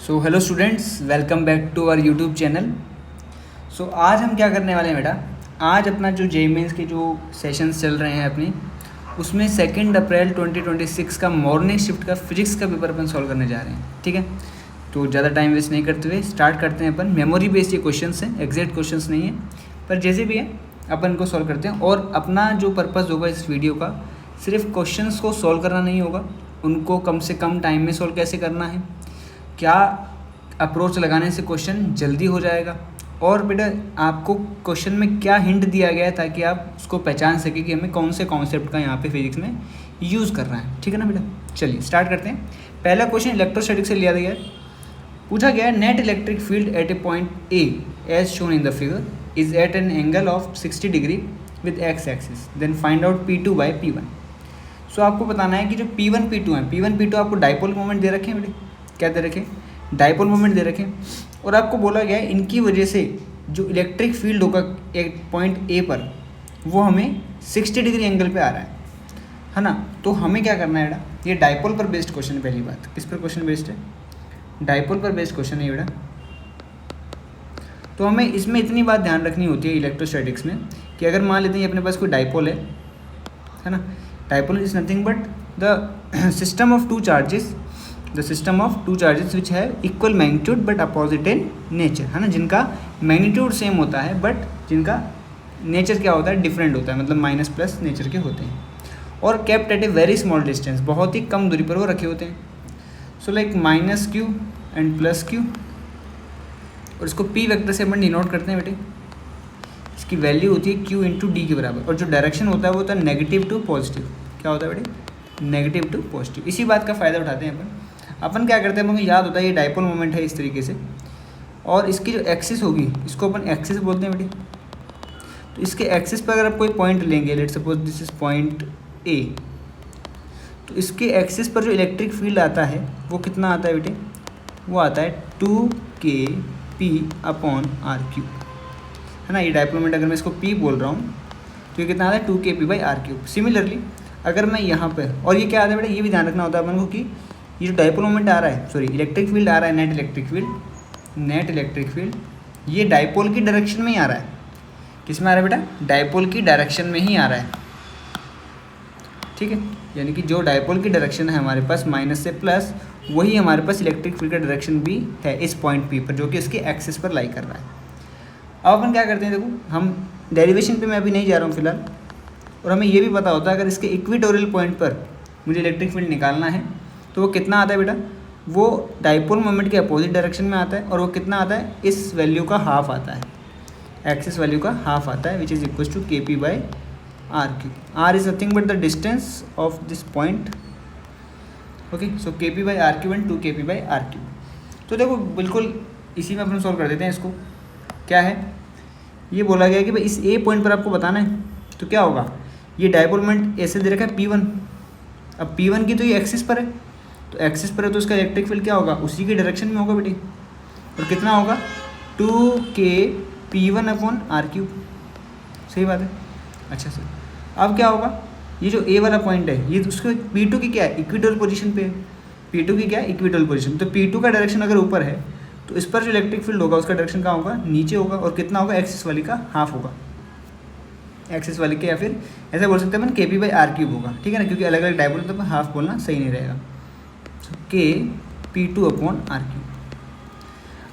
So hello students, welcome back to our YouTube channel. So आज हम क्या करने वाले हैं बेटा, आज अपना जो जेईई मेंस के जो सेशंस चल रहे हैं अपनी, उसमें 2 अप्रैल 2026 का मॉर्निंग शिफ्ट का फिजिक्स का पेपर अपन सॉल्व करने जा रहे हैं। ठीक है, तो ज़्यादा टाइम वेस्ट नहीं करते हुए स्टार्ट करते हैं। अपन मेमोरी बेस्ड ये क्वेश्चंस हैं, एग्जैक्ट क्वेश्चंस नहीं है, पर जैसे भी है अपन इनको सॉल्व करते हैं। और अपना जो पर्पज़ होगा इस वीडियो का, सिर्फ क्वेश्चंस को सॉल्व करना नहीं होगा, उनको कम से कम टाइम में सॉल्व कैसे करना है, क्या अप्रोच लगाने से क्वेश्चन जल्दी हो जाएगा, और बेटा आपको क्वेश्चन में क्या हिंट दिया गया है ताकि आप उसको पहचान सकें कि हमें कौन से कॉन्सेप्ट का यहाँ पे फिजिक्स में यूज़ करना है। ठीक है ना बेटा, चलिए स्टार्ट करते हैं। पहला क्वेश्चन इलेक्ट्रोस्टैटिक्स से लिया गया है। पूछा गया है net electric field at a point A as shown in the figure is at an angle of 60 degree with X axis, then find out P2 by P1। सो आपको बताना है कि जो P1 P2 है, P1 P2 आपको dipole moment दे रखे हैं बेटे, क्या दे रखे, डाइपोल मोमेंट दे रखे हैं। और आपको बोला गया है इनकी वजह से जो इलेक्ट्रिक फील्ड होगा एक पॉइंट ए पर, वो हमें 60 डिग्री एंगल पे आ रहा है ना। तो हमें क्या करना है बेटा, ये डाइपोल पर बेस्ड क्वेश्चन है। पहली बात, किस पर क्वेश्चन बेस्ड है, डाइपोल पर बेस्ड क्वेश्चन है बेटा। तो हमें इसमें इतनी बात ध्यान रखनी होती है इलेक्ट्रोस्टैटिक्स में कि अगर मान लेते हैं अपने पास कोई डाइपोल है ना, dipole is nothing but the system of two charges, the system of two charges which है equal magnitude but opposite in nature, है ना, जिनका मैग्नीट्यूड सेम होता है बट जिनका नेचर क्या होता है, डिफरेंट होता है, मतलब माइनस प्लस नेचर के होते हैं, और kept at a very small distance, बहुत ही कम दूरी पर वो रखे होते हैं। So like minus Q and plus Q, और इसको पी वेक्टर से अपन डिनोट करते हैं बेटे। इसकी वैल्यू होती है क्यू इंटू डी के बराबर, और जो डायरेक्शन होता है वो होता है नेगेटिव टू पॉजिटिव। क्या होता है बेटे, नेगेटिव टू पॉजिटिव। इसी बात का फ़ायदा उठाते हैं अपन क्या करते हैं, हमें याद होता है ये डाइपोल मोमेंट है इस तरीके से, और इसकी जो एक्सिस होगी इसको अपन एक्सिस बोलते हैं बेटे। तो इसके एक्सिस पर अगर आप कोई पॉइंट लेंगे, let's suppose this is point A, तो इसके एक्सिस पर जो इलेक्ट्रिक फील्ड आता है वो कितना आता है बेटे, वो आता है 2kp अपॉन आर क्यूब, है ना। ये डाइपोल मोमेंट अगर मैं इसको p बोल रहा हूँ तो ये कितना आता है 2kp by R cube. Similarly अगर मैं यहाँ पर, और ये क्या आता है बेटा, ये भी ध्यान रखना होता है अपन को कि ये जो डाइपोल मोमेंट आ रहा है, सॉरी इलेक्ट्रिक फील्ड आ रहा है, नेट इलेक्ट्रिक फील्ड, ये डाइपोल की डायरेक्शन में ही आ रहा है। किस में आ रहा है बेटा, डाइपोल की डायरेक्शन में ही आ रहा है। ठीक है, यानी कि जो डाइपोल की डायरेक्शन है हमारे पास माइनस से प्लस, वही हमारे पास इलेक्ट्रिक फील्ड का डायरेक्शन भी है इस पॉइंट पी पर, जो कि इसके एक्सिस पर लाई कर रहा है। अब अपन क्या करते हैं, देखो हम डेरिवेशन पे मैं अभी नहीं जा रहा हूँ फिलहाल, और हमें ये भी पता होता है अगर इसके इक्वेटोरियल पॉइंट पर मुझे इलेक्ट्रिक फील्ड निकालना है तो वो कितना आता है बेटा, वो डाइपोल मोमेंट के अपोजिट डायरेक्शन में आता है, और वो कितना आता है, इस वैल्यू का हाफ आता है, एक्सिस वैल्यू का हाफ आता है, which is equal to kp by R cube. R is nothing but the distance of this point. Okay, so kp by R cube and 2kp by R cube. तो देखो बिल्कुल इसी में अपन solve कर देते हैं इसको। क्या है, ये बोला गया कि भाई इस ए पॉइंट पर आपको बताना है, तो क्या होगा, ये डाइपोल मोमेंट ऐसे दे रखा है P1। अब P1 की तो ये एक्सिस पर है, तो एक्सिस पर है तो इसका इलेक्ट्रिक फील्ड क्या होगा, उसी की डायरेक्शन में होगा बेटी, और कितना होगा 2kp1 अपॉन आर क्यूब। सही बात है। अच्छा सर, अब क्या होगा, ये जो ए वाला पॉइंट है ये उसको P2 की क्या है, इक्वेटोरियल पोजीशन पे है, P2 की क्या है, इक्वेटोरियल पोजीशन। तो P2 का डायरेक्शन अगर ऊपर है तो इस पर जो इलेक्ट्रिक फील्ड होगा उसका डायरेक्शन कहाँ होगा, नीचे होगा, और कितना होगा, एक्सिस वाली का हाफ होगा, एक्सिस वाली के, या फिर ऐसा बोल सकते हैं अपन kp बाई आर क्यूब होगा। ठीक है ना, क्योंकि अलग अलग डाइपोल तो हाफ बोलना सही नहीं रहेगा। kp2 upon R cube.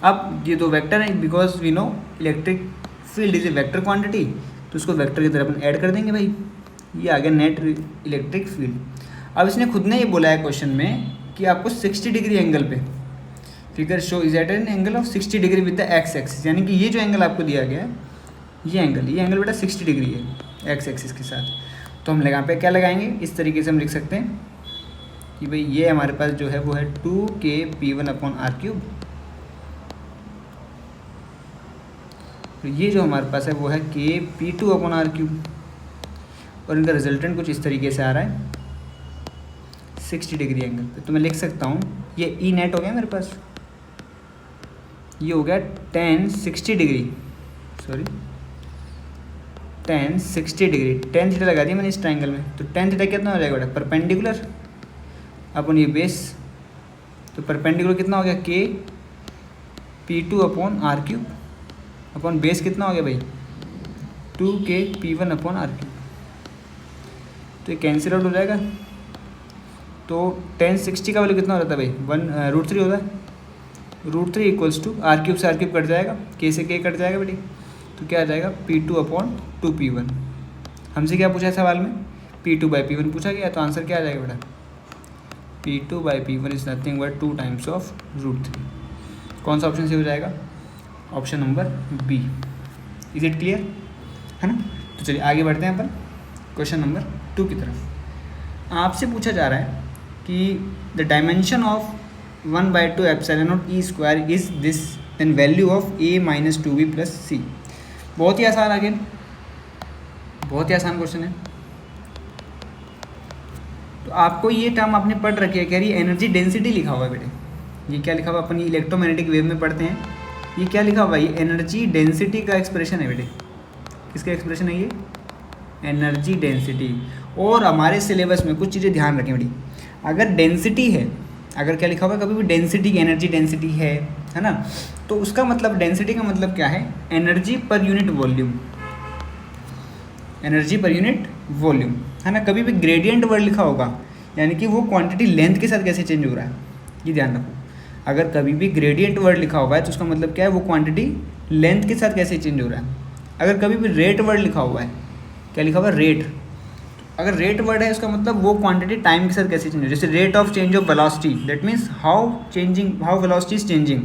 अब ये दो वेक्टर हैं, because we know electric field is a vector quantity, तो उसको वेक्टर की तरह अपन ऐड कर देंगे भाई। ये आ गया नेट इलेक्ट्रिक फील्ड। अब इसने खुद ने ये बोला है क्वेश्चन में कि आपको 60 डिग्री एंगल पे figure show is at an angle of 60 degree with the X axis, यानी कि ये जो एंगल आपको दिया गया है, ये एंगल बेटा 60 डिग्री है एक्स एक्सिस के साथ। तो हम यहाँ पे क्या लगाएंगे, इस तरीके से हम लिख सकते हैं कि भाई ये हमारे पास जो है वो है 2kp1 अपॉन आर क्यूब, तो ये जो हमारे पास है वो है kp2 अपॉन आर क्यूब, और इनका रिजल्टेंट कुछ इस तरीके से आ रहा है 60 डिग्री एंगल पे। तो मैं लिख सकता हूँ ये ई नेट हो गया मेरे पास, ये हो गया tan 60 degree, sorry tan 60 degree, tan theta लगा दिया मैंने इस ट्राइंगल में, तो tan थीटा कितना हो जाएगा बेटा, परपेंडिकुलर अपन ये बेस, तो परपेंडिकुलर कितना हो गया, k P2 upon R cube upon base कितना हो गया भाई 2K P1 upon R cube. तो ये कैंसिल आउट हो जाएगा। तो 1060 का वैल्यू कितना हो जाता है भाई √3 होता है। √3 इक्वल्स टू आर क्यूब से आर क्यूब कट जाएगा, K से K कट जाएगा बेटी। तो क्या आ जाएगा P2 अपॉन 2P1। हमसे क्या पूछा है सवाल में P2/P1 पूछा गया। तो आंसर क्या आ जाएगा बेटा P2/P1 is nothing but 2 times of √3। कौन सा ऑप्शन से हो जाएगा? Option number B. Is it clear है ना? तो चलिए आगे बढ़ते हैं अपन क्वेश्चन नंबर 2 की तरफ। आपसे पूछा जा रहा है कि the dimension of 1/2 epsilon naught E square is this, then value of a - 2b + c। बहुत ही आसान, अगेन बहुत ही आसान क्वेश्चन है। तो आपको ये टर्म आपने पढ़ रखी है, कह रही है एनर्जी डेंसिटी लिखा हुआ है बेटे। ये क्या लिखा हुआ है? अपन ये इलेक्ट्रोमैग्नेटिक वेव में पढ़ते हैं। ये क्या लिखा हुआ है? ये एनर्जी डेंसिटी का एक्सप्रेशन है बेटे। किसका एक्सप्रेशन है ये? Energy density. और हमारे सिलेबस में कुछ चीज़ें ध्यान रखें बेटी। अगर डेंसिटी है, अगर क्या लिखा हुआ है कभी भी डेंसिटी, एनर्जी डेंसिटी है ना, तो उसका मतलब डेंसिटी का मतलब क्या है? एनर्जी पर यूनिट वॉल्यूम। एनर्जी पर यूनिट वॉल्यूम है ना। कभी भी ग्रेडियंट वर्ड लिखा होगा यानी कि वो क्वांटिटी लेंथ के साथ कैसे चेंज हो रहा है, ये ध्यान रखो। अगर कभी भी ग्रेडियंट वर्ड लिखा हुआ है तो उसका मतलब क्या है? वो क्वांटिटी लेंथ के साथ कैसे चेंज हो रहा है। अगर कभी भी रेट वर्ड लिखा हुआ है, क्या लिखा हुआ है? रेट। अगर रेट वर्ड है उसका मतलब वो क्वांटिटी टाइम के साथ कैसे चेंज हो रही है। जैसे rate of change of velocity, that means how velocity is changing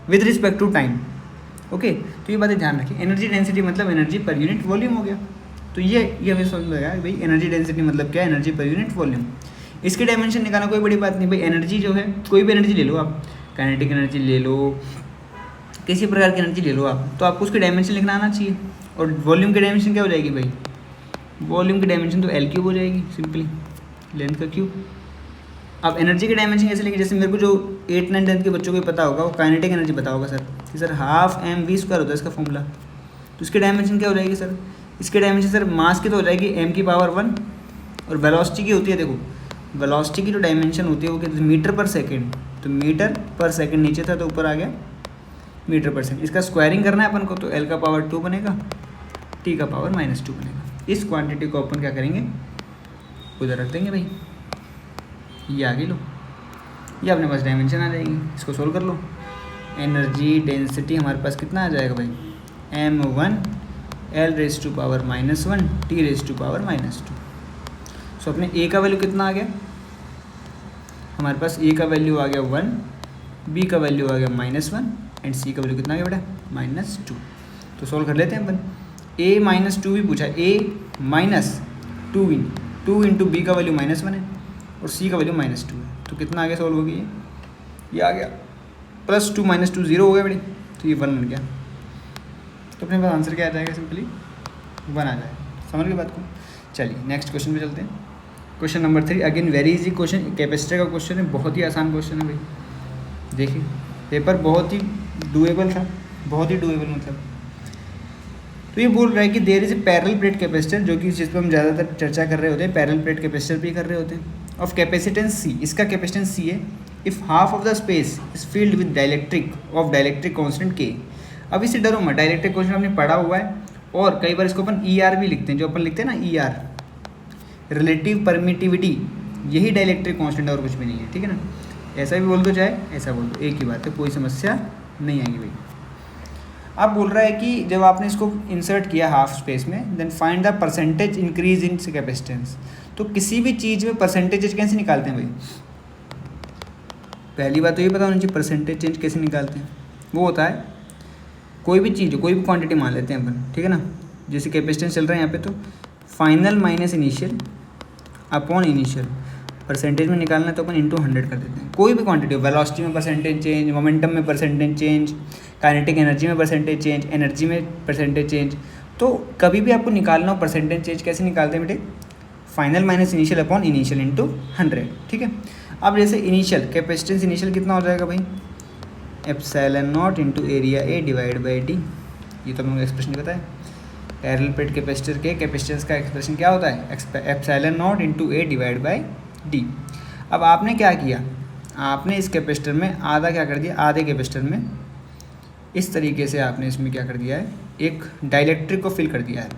with respect to time. Okay, तो ये बातें ध्यान रखिए। एनर्जी डेंसिटी मतलब एनर्जी पर यूनिट वॉल्यूम हो गया। तो ये हमें समझ में आएगा भाई एनर्जी डेंसिटी मतलब क्या है? एनर्जी पर यूनिट वॉल्यूम। इसकी डायमेंशन निकालना कोई बड़ी बात नहीं भाई। एनर्जी जो है, कोई भी एनर्जी ले लो आप, काइनेटिक एनर्जी ले लो, किसी प्रकार की एनर्जी ले लो आप, तो आपको उसकी डायमेंशन लिखना आना चाहिए। और वॉल्यूम की डायमेंशन क्या हो जाएगी भाई? वॉल्यूम की डायमेंशन तो L क्यूब हो जाएगी, सिंपली लेंथ का क्यूब। अब एनर्जी की डायमेंशन कैसे लिखेंगे? जैसे मेरे को जो 8, 9, 10 के बच्चों को पता होगा, वो काइनेटिक एनर्जी पता होगा सर कि सर ½ mv² होता है इसका फॉर्मूला। तो इसकी डायमेंशन क्या हो जाएगी सर? इसके डायमेंशन सर मास की तो हो जाएगी m⁻1 और वेलोसिटी की होती है, देखो वेलोसिटी की जो डायमेंशन होती है वो क्या? मीटर पर सेकेंड। तो मीटर पर सेकेंड नीचे था तो ऊपर आ गया मीटर पर सेकेंड। इसका स्क्वायरिंग करना है अपन को, तो L⁻2 बनेगा, T⁻2 बनेगा। इस क्वांटिटी को अपन क्या करेंगे? उधर रख देंगे भाई, ये आगे लो, ये अपने पास डायमेंशन आ जाएगी। इसको सोल्व कर लो। एनर्जी डेंसिटी हमारे पास कितना आ जाएगा भाई? m1 L⁻⁻1 T⁻⁻2। सो अपने A का वैल्यू कितना आ गया? हमारे पास A का वैल्यू आ गया 1, B का वैल्यू आ गया -1 एंड C का वैल्यू कितना आ गया बेटा? -2। तो सोल्व कर लेते हैं अपन। A - 2 भी पूछा, A - 2 इंटू B का वैल्यू -1 है और C का वैल्यू -2 है। तो कितना आ गया सोल्व हो गया? ये आ गया +2 - 2 0 हो गया बेटी, तो ये 1 बन गया। तो अपने पास आंसर क्या आ जाएगा? सिंपली 1 आ जाएगा। समझ गए बात को? चलिए नेक्स्ट क्वेश्चन पे चलते हैं। Question number 3 again very easy question, capacitor का क्वेश्चन है, बहुत ही आसान क्वेश्चन है भाई। देखिए पेपर बहुत ही डूएबल था, बहुत ही डूएबल मतलब। तो ये बोल रहा है कि there is a parallel plate capacitor, जो कि जिस पर हम ज़्यादातर चर्चा कर रहे होते हैं, पैरेलल प्लेट कैपेसिटर पे कर रहे होते हैं, ऑफ कैपेसिटेंस C। इसका कैपेसिटेंस C है। If half of the space is filled with dielectric constant K। अब इसे डरो मत, डाइलेक्ट्रिक कांस्टेंट हमने पढ़ा हुआ है और कई बार इसको अपन ER भी लिखते हैं, जो अपन लिखते हैं ना ER, रिलेटिव परमिटिविटी, यही डाइलेक्ट्रिक कांस्टेंट और कुछ भी नहीं है, ठीक है ना। ऐसा भी बोल दो चाहे ऐसा बोल दो, एक ही बात है, कोई समस्या नहीं आएगी भाई। अब बोल रहा है कि जब आपने इसको इंसर्ट किया हाफ स्पेस में, then find the percentage increase in capacitance. तो किसी भी चीज़ में परसेंटेज कैसे निकालते हैं भाई? पहली बात तो ये पता होनी चाहिए परसेंटेज चेंज कैसे निकालते हैं। वो होता है कोई भी चीज़, कोई भी क्वांटिटी मान लेते हैं अपन, ठीक है ना। जैसे कैपेसिटेंस चल रहा है यहाँ पे, तो final minus initial upon initial, percentage में निकालना है तो अपन इंटू 100 कर देते हैं। कोई भी क्वांटिटी, वेलोसिटी में परसेंटेज चेंज, मोमेंटम में परसेंटेज चेंज, काइनेटिक एनर्जी में परसेंटेज चेंज, एनर्जी में परसेंटेज चेंज, तो कभी भी आपको निकालना हो परसेंटेज चेंज कैसे निकालते हैं बेटे? Final minus initial upon initial into 100, ठीक है। अब जैसे इनिशियल कैपेसिटेंस इनिशियल कितना हो जाएगा भाई? ε0 into area A divide by D। ये तो हमें एक्सप्रेशन पता है। पैरेलल प्लेट कैपेसिटर के कैपेसिटेंस का एक्सप्रेशन क्या होता है? ε0 into A divide by D। अब आपने क्या किया? आपने इस कैपेसिटर में आधा क्या कर दिया? आधे कैपेसिटर में इस तरीके से आपने इसमें क्या कर दिया है, एक डाइलेक्ट्रिक को फिल कर दिया है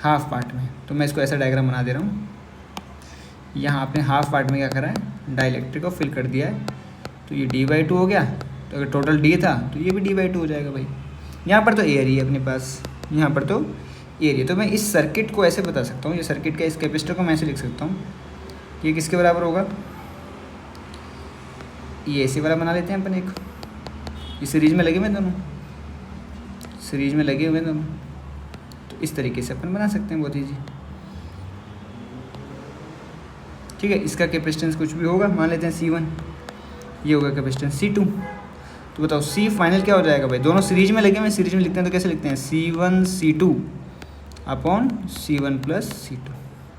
हाफ पार्ट में। तो मैं इसको ऐसा डायग्राम बना दे रहा हूँ। यहाँ आपने हाफ पार्ट में क्या करा है, डाइलेक्ट्रिक को फिल कर दिया है। तो ये d/2 हो गया। तो अगर टोटल d था तो ये भी d/2 हो जाएगा भाई। यहाँ पर तो एरिया है अपने पास, यहाँ पर तो एरिया। तो मैं इस सर्किट को ऐसे बता सकता हूँ, ये सर्किट का इस कैपेसिटर को मैं ऐसे लिख सकता हूँ कि ये किसके बराबर होगा, ये ऐसे वाला बना लेते हैं अपन एक, ये सीरीज में लगे हुए दोनों, सीरीज में लगे हुए दोनों। तो इस तरीके से अपन बना सकते हैं बहुत ईजी। ठीक है, इसका कैपेसिटेंस कुछ भी होगा, मान लेते हैं C1, ये होगा कैपेसिटेंस C2। तो बताओ C फाइनल क्या हो जाएगा भाई, दोनों सीरीज में लगे हुए, सीरीज में लिखते हैं तो कैसे लिखते हैं, C1 C2 upon C1 plus C2,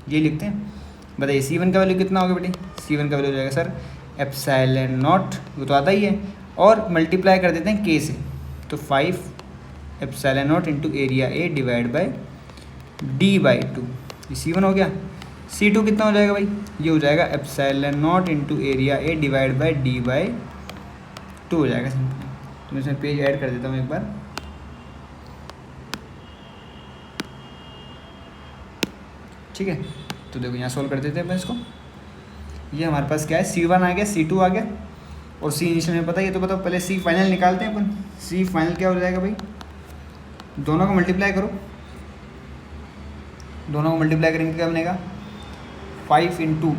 ये लिखते हैं। बताइए C1 का वैल्यू कितना होगा बेटे, C1 का वैल्यू हो जाएगा सर एप्सिलॉन नॉट, वो तो आता ही है, और मल्टीप्लाई कर देते हैं K से। तो 5 epsilon not into area A divide by d/2, ये C1 हो गया। C2 कितना हो जाएगा भाई, ये हो जाएगा epsilon not into area A divide by d/2 हो जाएगा सिंपली। तो मैं इसमें पेज ऐड कर देता हूँ एक बार। ठीक है, तो देखो यहाँ सोल्व कर देते हैं अपन इसको। ये हमारे पास क्या है, C1 आ गया, C2 आ गया, और C इनिशियल में पता है, ये तो बताओ पहले C फाइनल निकालते हैं अपन। C फाइनल क्या हो जाएगा भाई, दोनों को मल्टीप्लाई करो, दोनों को मल्टीप्लाई करेंगे क्या बनेगा 5 इंटू,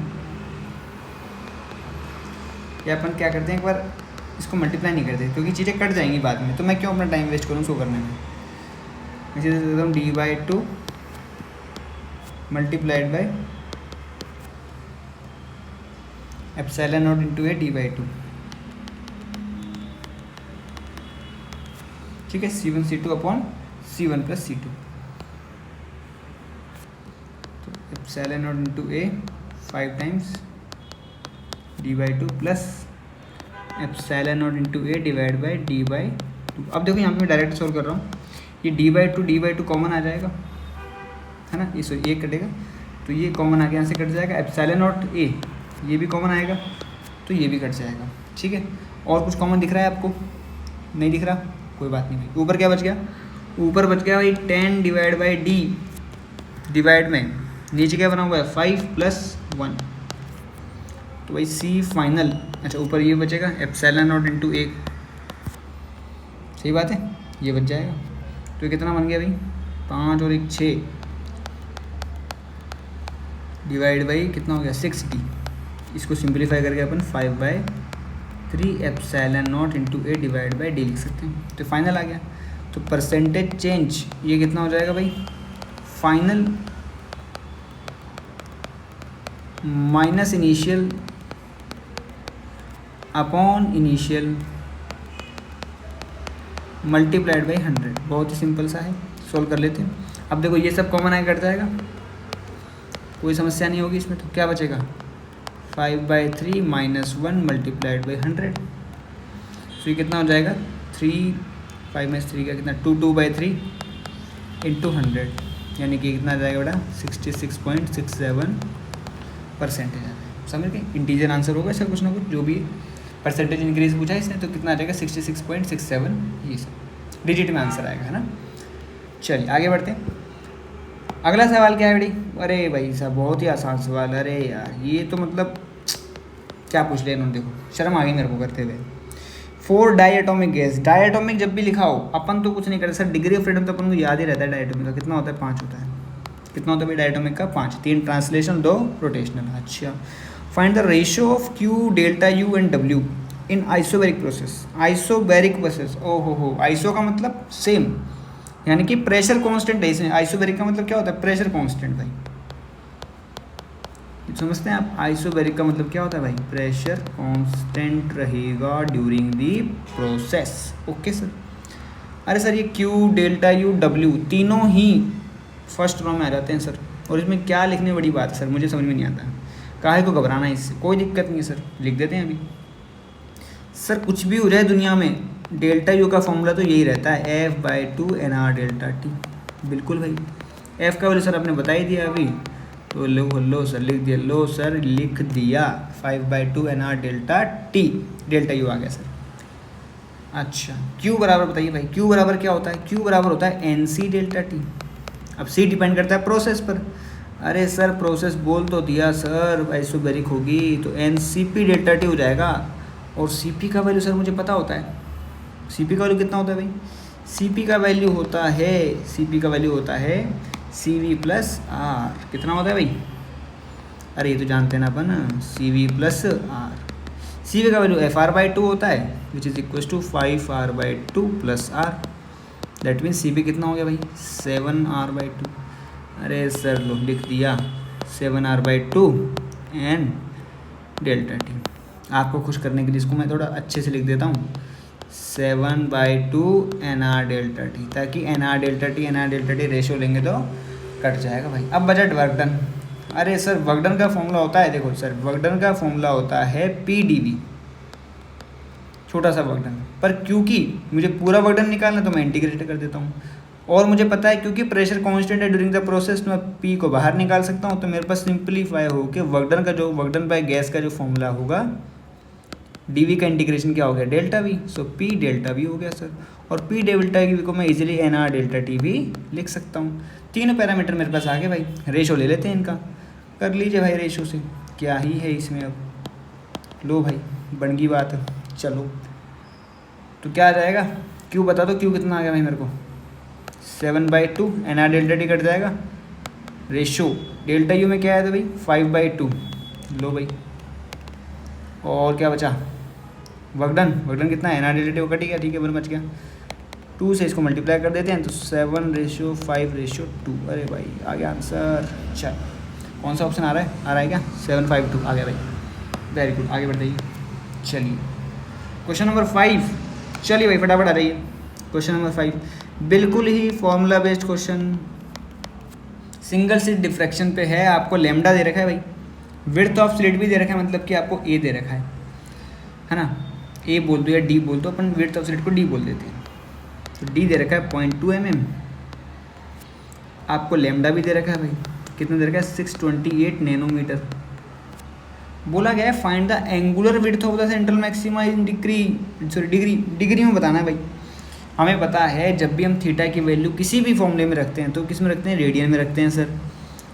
या अपन क्या करते हैं एक बार इसको मल्टीप्लाई नहीं करते क्योंकि चीज़ें कट जाएंगी बाद में, तो मैं क्यों अपना टाइम वेस्ट करूँ उसको करने में। मैं सीधे देता हूँ d/2 multiplied by epsilon not into A d/2। ठीक है, C1 C2 upon C1 plus C2। तो epsilon not into A 5 times d/2 plus epsilon not into A divide by d/2। अब देखो यहाँ पे मैं डायरेक्ट सोल्व कर रहा हूँ, ये d/2 कॉमन आ जाएगा, है ना, इस ये कटेगा, तो ये कॉमन आके यहाँ से कट जाएगा। एप्सिलॉन नॉट A ये भी कॉमन आएगा, तो ये भी कट जाएगा। ठीक है, और कुछ कॉमन दिख रहा है आपको, नहीं दिख रहा, कोई बात नहीं भाई। ऊपर क्या बच गया, ऊपर बच गया भाई 10 डिवाइड बाई d डिवाइड में नीचे क्या बना हुआ है 5 प्लस 1, तो भाई C फाइनल, अच्छा ऊपर ये बचेगा एप्सिलॉन नॉट इंटू A, सही बात है, ये बच जाएगा। तो ये कितना बन गया भाई 5 और 1 6 डिवाइड बाई कितना हो गया 6d। इसको सिंप्लीफाई करके अपन 5/3 epsilon not into A divide by d लिख सकते हैं। तो फाइनल आ गया। तो परसेंटेज चेंज ये कितना हो जाएगा भाई, final minus initial upon initial multiplied by 100। बहुत ही सिंपल सा है, सोल्व कर लेते हैं। अब देखो ये सब कॉमन आगे कट जाएगा, कोई समस्या नहीं होगी इसमें। तो क्या बचेगा 5/3 माइनस 1 मल्टीप्लाइड बाई 100। तो ये कितना हो जाएगा 3 5 में 3 का कितना 2/3 इंटू 100, यानी कि कितना आ जाएगा बेटा 66.67% आ जाएगा। समझ गए, इंटीजर आंसर होगा इसका कुछ ना कुछ, जो भी परसेंटेज इंक्रीज पूछा है इसने, तो कितना आ जाएगा 66.67, ये सब डिजिट में आंसर आएगा, है ना। चलिए आगे बढ़ते हैं। अगला सवाल क्या है बेटी, अरे भाई साहब बहुत ही आसान सवाल, अरे यार ये तो मतलब क्या पूछ लिया इन्होंने, देखो शर्म आ गई मेरे को करते हुए। 4 डायटोमिक गैस, डायटोमिक जब भी लिखा हो अपन तो कुछ नहीं करते सर, डिग्री ऑफ फ्रीडम तो अपन को याद ही रहता है डायटोमिक का, कितना होता है 5 होता है। कितना होता है भाई डायटोमिक का 5, 3 ट्रांसलेशन 2 रोटेशनल। अच्छा, find the ratio of Q delta U and W in isobaric process. Isobaric process, ओ हो, आइसो का मतलब सेम, यानी कि प्रेशर कांस्टेंट है इसमें। आइसोबैरिक का मतलब क्या होता है, प्रेशर कांस्टेंट भाई, समझते हैं आप। आइसोबैरिक का मतलब क्या होता है भाई, प्रेशर कांस्टेंट रहेगा during the process. Okay sir. अरे सर ये Q डेल्टा U W तीनों ही फर्स्ट रो में आ जाते हैं सर, और इसमें क्या लिखने बड़ी बात है सर, मुझे समझ में नहीं आता। काहे को घबराना है इससे, कोई दिक्कत नहीं है सर, लिख देते हैं अभी। सर कुछ भी हो जाए दुनिया में, डेल्टा U का फॉर्मूला तो यही रहता है F/2 NR डेल्टा T। बिल्कुल भाई, F का वैल्यू सर आपने बता ही दिया अभी, तो लो सर लिख दिया, लो सर लिख दिया 5/2 NR delta T, delta U आ गया सर। अच्छा Q बराबर बताइए भाई, Q बराबर क्या होता है? Q बराबर होता है NC डेल्टा टी। अब C डिपेंड करता है प्रोसेस पर। अरे सर प्रोसेस बोल तो दिया सर, आइसोबैरिक होगी तो NCP डेल्टा टी हो जाएगा। और CP का वैल्यू सर मुझे पता होता है, CP का वैल्यू कितना होता है भाई? CP का वैल्यू होता है, CP का वैल्यू होता है CV प्लस R। कितना होता है भाई? अरे ये तो जानते हैं ना अपन, CV प्लस R। CV का वैल्यू FR/2 होता है which is equal to 5R/2 plus R। That means CV कितना हो गया भाई? 7R/2। अरे सर लो लिख दिया 7R/2 एंड डेल्टा टी। आपको खुश करने के लिए इसको मैं थोड़ा अच्छे से लिख देता हूँ 7/2 NR डेल्टा टी, ताकि NR डेल्टा टी रेशियो लेंगे तो कट जाएगा भाई। अब बजट वर्क डन। अरे सर वर्क डन का फॉर्मूला होता है, देखो सर वर्क डन का फॉर्मूला होता है PdV, छोटा सा वर्क डन। पर क्योंकि मुझे पूरा वर्क डन निकालना है तो मैं इंटीग्रेट कर देता हूँ। और मुझे पता है क्योंकि प्रेशर कांस्टेंट है ड्यूरिंग द प्रोसेस, तो मैं P को बाहर निकाल सकता हूँ। तो मेरे पास सिंप्लीफाई हो के वर्क डन का जो वर्क डन बाय गैस का जो फॉर्मूला होगा, dV का इंटीग्रेशन क्या हो गया? Delta V। सो P डेल्टा V हो गया सर। और P डेल्टा V को मैं इजीली NR डेल्टा T भी लिख सकता हूँ। तीनों पैरामीटर मेरे पास आ गए भाई। रेशो ले लेते हैं इनका, कर लीजिए भाई रेशो से, क्या ही है इसमें। अब लो भाई बन गई बात। चलो तो क्या आ जाएगा? Q बता दो, Q कितना आ गया भाई मेरे को? 7/2 NR डेल्टा टी कट जाएगा। रेशो डेल्टा U में क्या आया था भाई? 5/2। लो भाई और क्या बचा? वर्क डन कितना है? NR डेल्टा टी वो कट गया, ठीक है, बच गया। 2 से इसको मल्टीप्लाई कर देते हैं तो 7/5/2। अरे भाई आ गया आंसर। चल कौन सा ऑप्शन आ रहा है? आ रहा है क्या? 7/2 आ गया भाई। वेरी गुड, आगे बढ़ जाइए। चलिए क्वेश्चन नंबर 5। चलिए भाई फटाफट आ जाइए। क्वेश्चन नंबर 5 बिल्कुल ही formula based question, single slit diffraction पे है। आपको लैम्डा दे रखा है भाई, विड्थ ऑफ स्लिट भी दे रखा है, मतलब कि आपको A दे रखा है ना। A बोल दो या D बोल दो, अपन विड्थ ऑफ स्लिट को D बोल देते हैं। तो D दे रखा है 0.2 mm। आपको लैम्डा भी दे रखा है भाई, कितना दे रखा है? 628 नैनोमीटर। बोला गया है find the angular width of the central maxima in degree में बताना है भाई। हमें पता है जब भी हम थीटा की वैल्यू किसी भी फॉर्मूले में रखते हैं तो किस में रखते हैं? रेडियन में रखते हैं सर।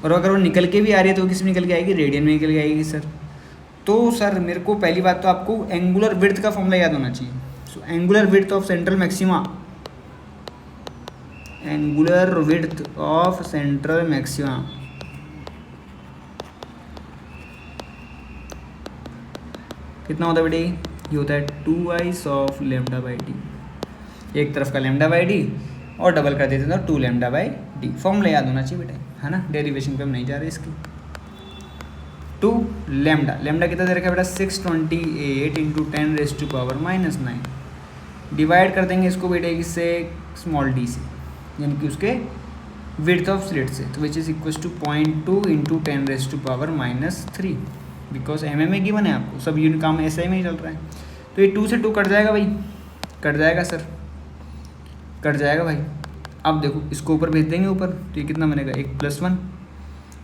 और अगर वो निकल के भी आ रही है तो किस में निकल के आएगी? रेडियन में निकल के आएगी सर। तो सर मेरे को पहली बात तो आपको एंगुलर विड्थ का फॉर्मूला याद होना चाहिए। So angular width of central maxima, angular width of central maxima कितना होता है बेटे? ये होता है 2i of lambda by D. एक तरफ का लैम्डा बाई डी और डबल कर देते हैं तो 2 लैम्डा बाई डी। फॉर्मूला याद होना चाहिए बेटा, है ना। डेरिवेशन पे हम नहीं जा रहे इसकी। 2 लैम्डा कितना दे रखा है बेटा? 628 इंटू 10⁻⁻9। डिवाइड कर देंगे इसको बेटे इससे स्मॉल डी से, यानी कि उसके विड्थ ऑफ स्लिट से, तो which is equal to 0.2 into 10⁻³ because MM में गिवन है आपको, सब यूनिट काम ऐसे में ही चल रहा है। तो ये 2 से 2 कट जाएगा भाई, कट जाएगा सर, कट जाएगा भाई। अब देखो इसको ऊपर भेज देंगे ऊपर तो ये कितना बनेगा? 1 + 1।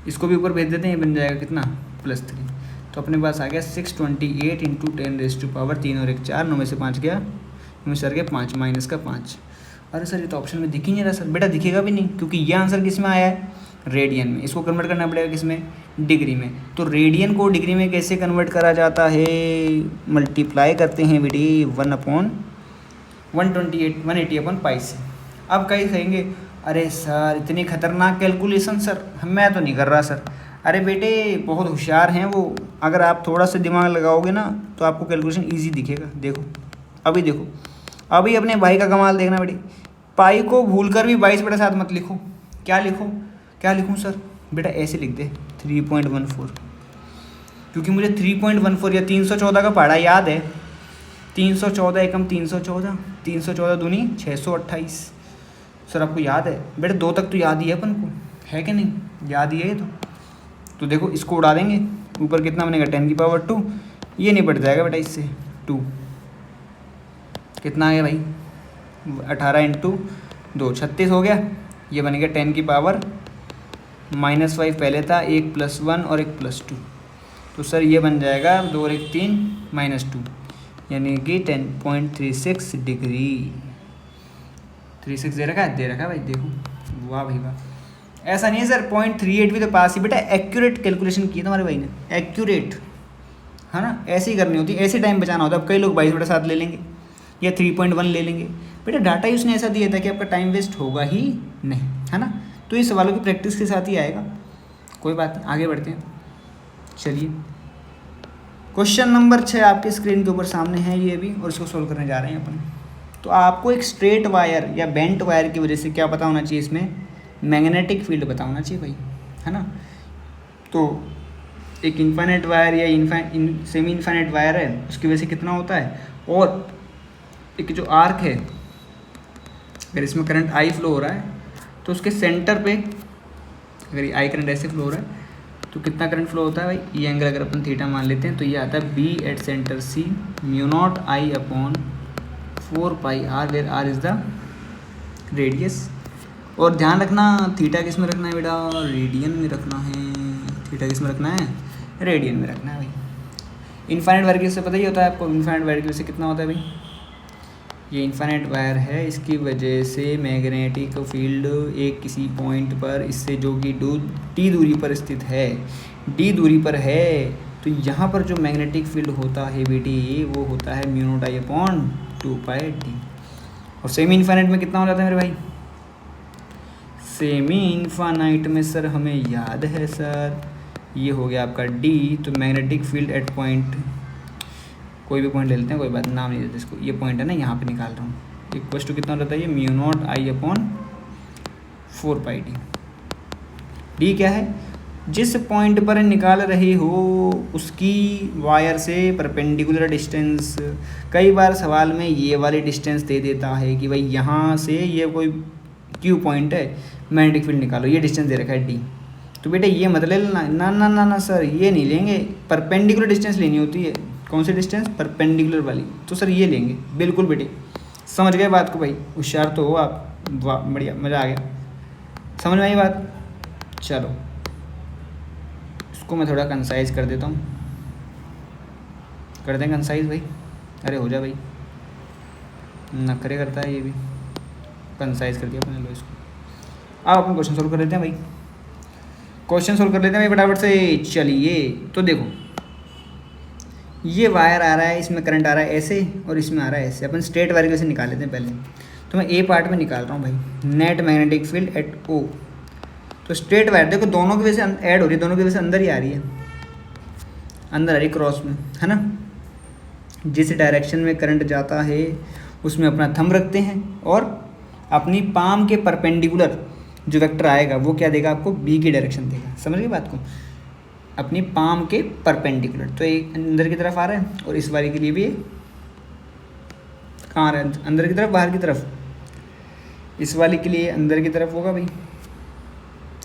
इसको भी ऊपर भेज देते हैं, ये बन जाएगा कितना? +3। तो अपने पास आ गया 628 इंटू 10⁻³ और 1 4, 9 में से 5 गया, 9 में सर गया 5 माइनस का 5। अरे सर ये तो ऑप्शन में दिख ही नहीं रहा सर। बेटा दिखेगा भी नहीं क्योंकि ये आंसर किस में आया है? रेडियन में। इसको कन्वर्ट करना पड़ेगा किस में? डिग्री में। तो रेडियन को डिग्री में कैसे कन्वर्ट करा जाता है? मल्टीप्लाई करते हैं बेटी 1/180/π से। अब कहीं कहेंगे अरे सर इतनी खतरनाक कैलकुलेशन सर, मैं तो नहीं कर रहा सर। अरे बेटे बहुत होशियार हैं वो, अगर आप थोड़ा सा दिमाग लगाओगे ना तो आपको कैलकुलेशन ईजी दिखेगा। देखो अभी, देखो अभी अपने भाई का कमाल देखना बेटी। पाई को भूलकर भी 22/7 मत लिखो। क्या लिखो? क्या लिखूं सर? बेटा ऐसे लिख दे 3.14, क्योंकि मुझे 3.14 या 314 का पढ़ा याद है। 314 एकम 314, 314 दूनी 628। सर आपको याद है? बेटा 2 तक तो याद ही है अपन को, है कि नहीं? याद ही है तो देखो इसको उड़ा देंगे, ऊपर कितना बनेगा? 10⁻²। ये नहीं बढ़ जाएगा बेटा इससे 2, कितना आ गया भाई? 18 इंटू 2 36 हो गया। ये बन गया 10⁻⁻5 पहले था, 1 + 1 और 1 + 2। तो सर ये बन जाएगा 2 और 1 3 -2। यानी कि 10.36 डिग्री। 36 दे रखा है भाई, देखो वाह भाई वाह। ऐसा नहीं है सर 0.38 भी तो पास ही, बेटा एक्यूरेट कैलकुलेशन की है तुम्हारे भाई ने, एक्यूरेट, है ना, ऐसे ही करनी होती है, ऐसे टाइम बचाना होता है। अब कई लोग 22/7 ले लेंगे या 3.1 ले लेंगे, बेटा डाटा ही उसने ऐसा दिया था कि आपका टाइम वेस्ट होगा ही नहीं, है ना। तो ये सवालों की प्रैक्टिस के साथ ही आएगा, कोई बात नहीं, आगे बढ़ते हैं। चलिए क्वेश्चन नंबर 6 आपके स्क्रीन के ऊपर सामने है ये भी, और इसको सोल्व करने जा रहे हैं अपन। तो आपको एक स्ट्रेट वायर या बेंट वायर की वजह से क्या पता होना चाहिए, इसमें मैग्नेटिक फील्ड पता होना चाहिए भाई, है ना। तो एक इनफाइनाइट वायर या सेमी इनफाइनाइट वायर है, उसकी वजह से कितना होता है, और एक जो आर्क है, अगर इसमें करंट आई फ्लो हो रहा है तो उसके सेंटर पे अगर ये आई करंट ऐसे फ्लो हो रहा है तो कितना करंट फ्लो होता है भाई, ये एंगल अगर अपन थीटा मान लेते हैं तो ये आता है B at centre C mu not I upon 4πr, where r is the radius. और ध्यान रखना थीटा किस में रखना है बेटा, रेडियन में रखना है। थीटा किस में रखना है, रेडियन में रखना है भाई। इनफाइनाइट वायर की वजह से पता ही होता है आपको, इनफाइनाइट वायर की वजह से कितना होता है भाई, ये इनफाइनाइट वायर है, इसकी वजह से मैग्नेटिक फील्ड एक किसी पॉइंट पर, इससे जो कि टी दूरी पर स्थित है, डी दूरी पर है, तो यहाँ पर जो मैग्नेटिक फील्ड होता है बेटी वो होता है mu naught I upon 2πd। और सेमी इनफाइनाइट में कितना हो जाता है मेरे भाई, सेमी इनफाइनाइट में सर हमें याद है सर, ये हो गया आपका डी। तो मैग्नेटिक फील्ड एट पॉइंट, कोई भी पॉइंट ले लेते हैं, कोई बात, नाम नहीं देते इसको, ये पॉइंट है ना, यहाँ पे निकाल रहा हूँ, इक्वल टू कितना रहता है ये mu naught I upon 4πd। D क्या है, जिस पॉइंट पर निकाल रहे हो उसकी वायर से परपेंडिकुलर डिस्टेंस। कई बार सवाल में ये वाली डिस्टेंस दे देता है कि भाई यहाँ से ये कोई क्यू पॉइंट है, मैग्नेटिक फील्ड निकालो, ये डिस्टेंस दे रखा है डी, तो बेटा ये मत ले लेना, ना ना ना ना सर ये नहीं लेंगे, परपेंडिकुलर डिस्टेंस लेनी होती है। कौन सी डिस्टेंस, परपेंडिकुलर वाली, तो सर ये लेंगे, बिल्कुल बेटे समझ गए बात को भाई, होशियार तो हो आप, वाह बढ़िया, मज़ा आ गया, समझ में आई बात। चलो इसको मैं थोड़ा कंसाइज कर देता हूँ, कर दें कंसाइज भाई, अरे हो जा भाई, नखरे करता है ये भी, कंसाइज कर दिया अपने, लो इसको। अब अपन क्वेश्चन सोल्व कर लेते हैं भाई, क्वेश्चन सोल्व कर लेते हैं भाई फटाफट से। चलिए तो देखो ये वायर आ रहा है, इसमें करंट आ रहा है ऐसे और इसमें आ रहा है ऐसे, अपन स्ट्रेट वायर से निकाल लेते हैं पहले। तो मैं ए पार्ट में निकाल रहा हूँ भाई, नेट मैग्नेटिक फील्ड एट ओ। तो स्ट्रेट वायर देखो दोनों की वजह से ऐड हो रही है, दोनों की वजह से अंदर ही आ रही है, अंदर आ रही क्रॉस में, है ना। जिस डायरेक्शन में करंट जाता है उसमें अपना थंब रखते हैं और अपनी पाम के परपेंडिकुलर जो वेक्टर आएगा वो क्या देगा आपको, बी की डायरेक्शन देगा, समझ गए बात को, अपनी पाम के परपेंडिकुलर। तो एक अंदर की तरफ आ रहा है और इस वाली के लिए भी कहाँ आ रहा है, अंदर की तरफ बाहर की तरफ, इस वाली के लिए अंदर की तरफ होगा भाई,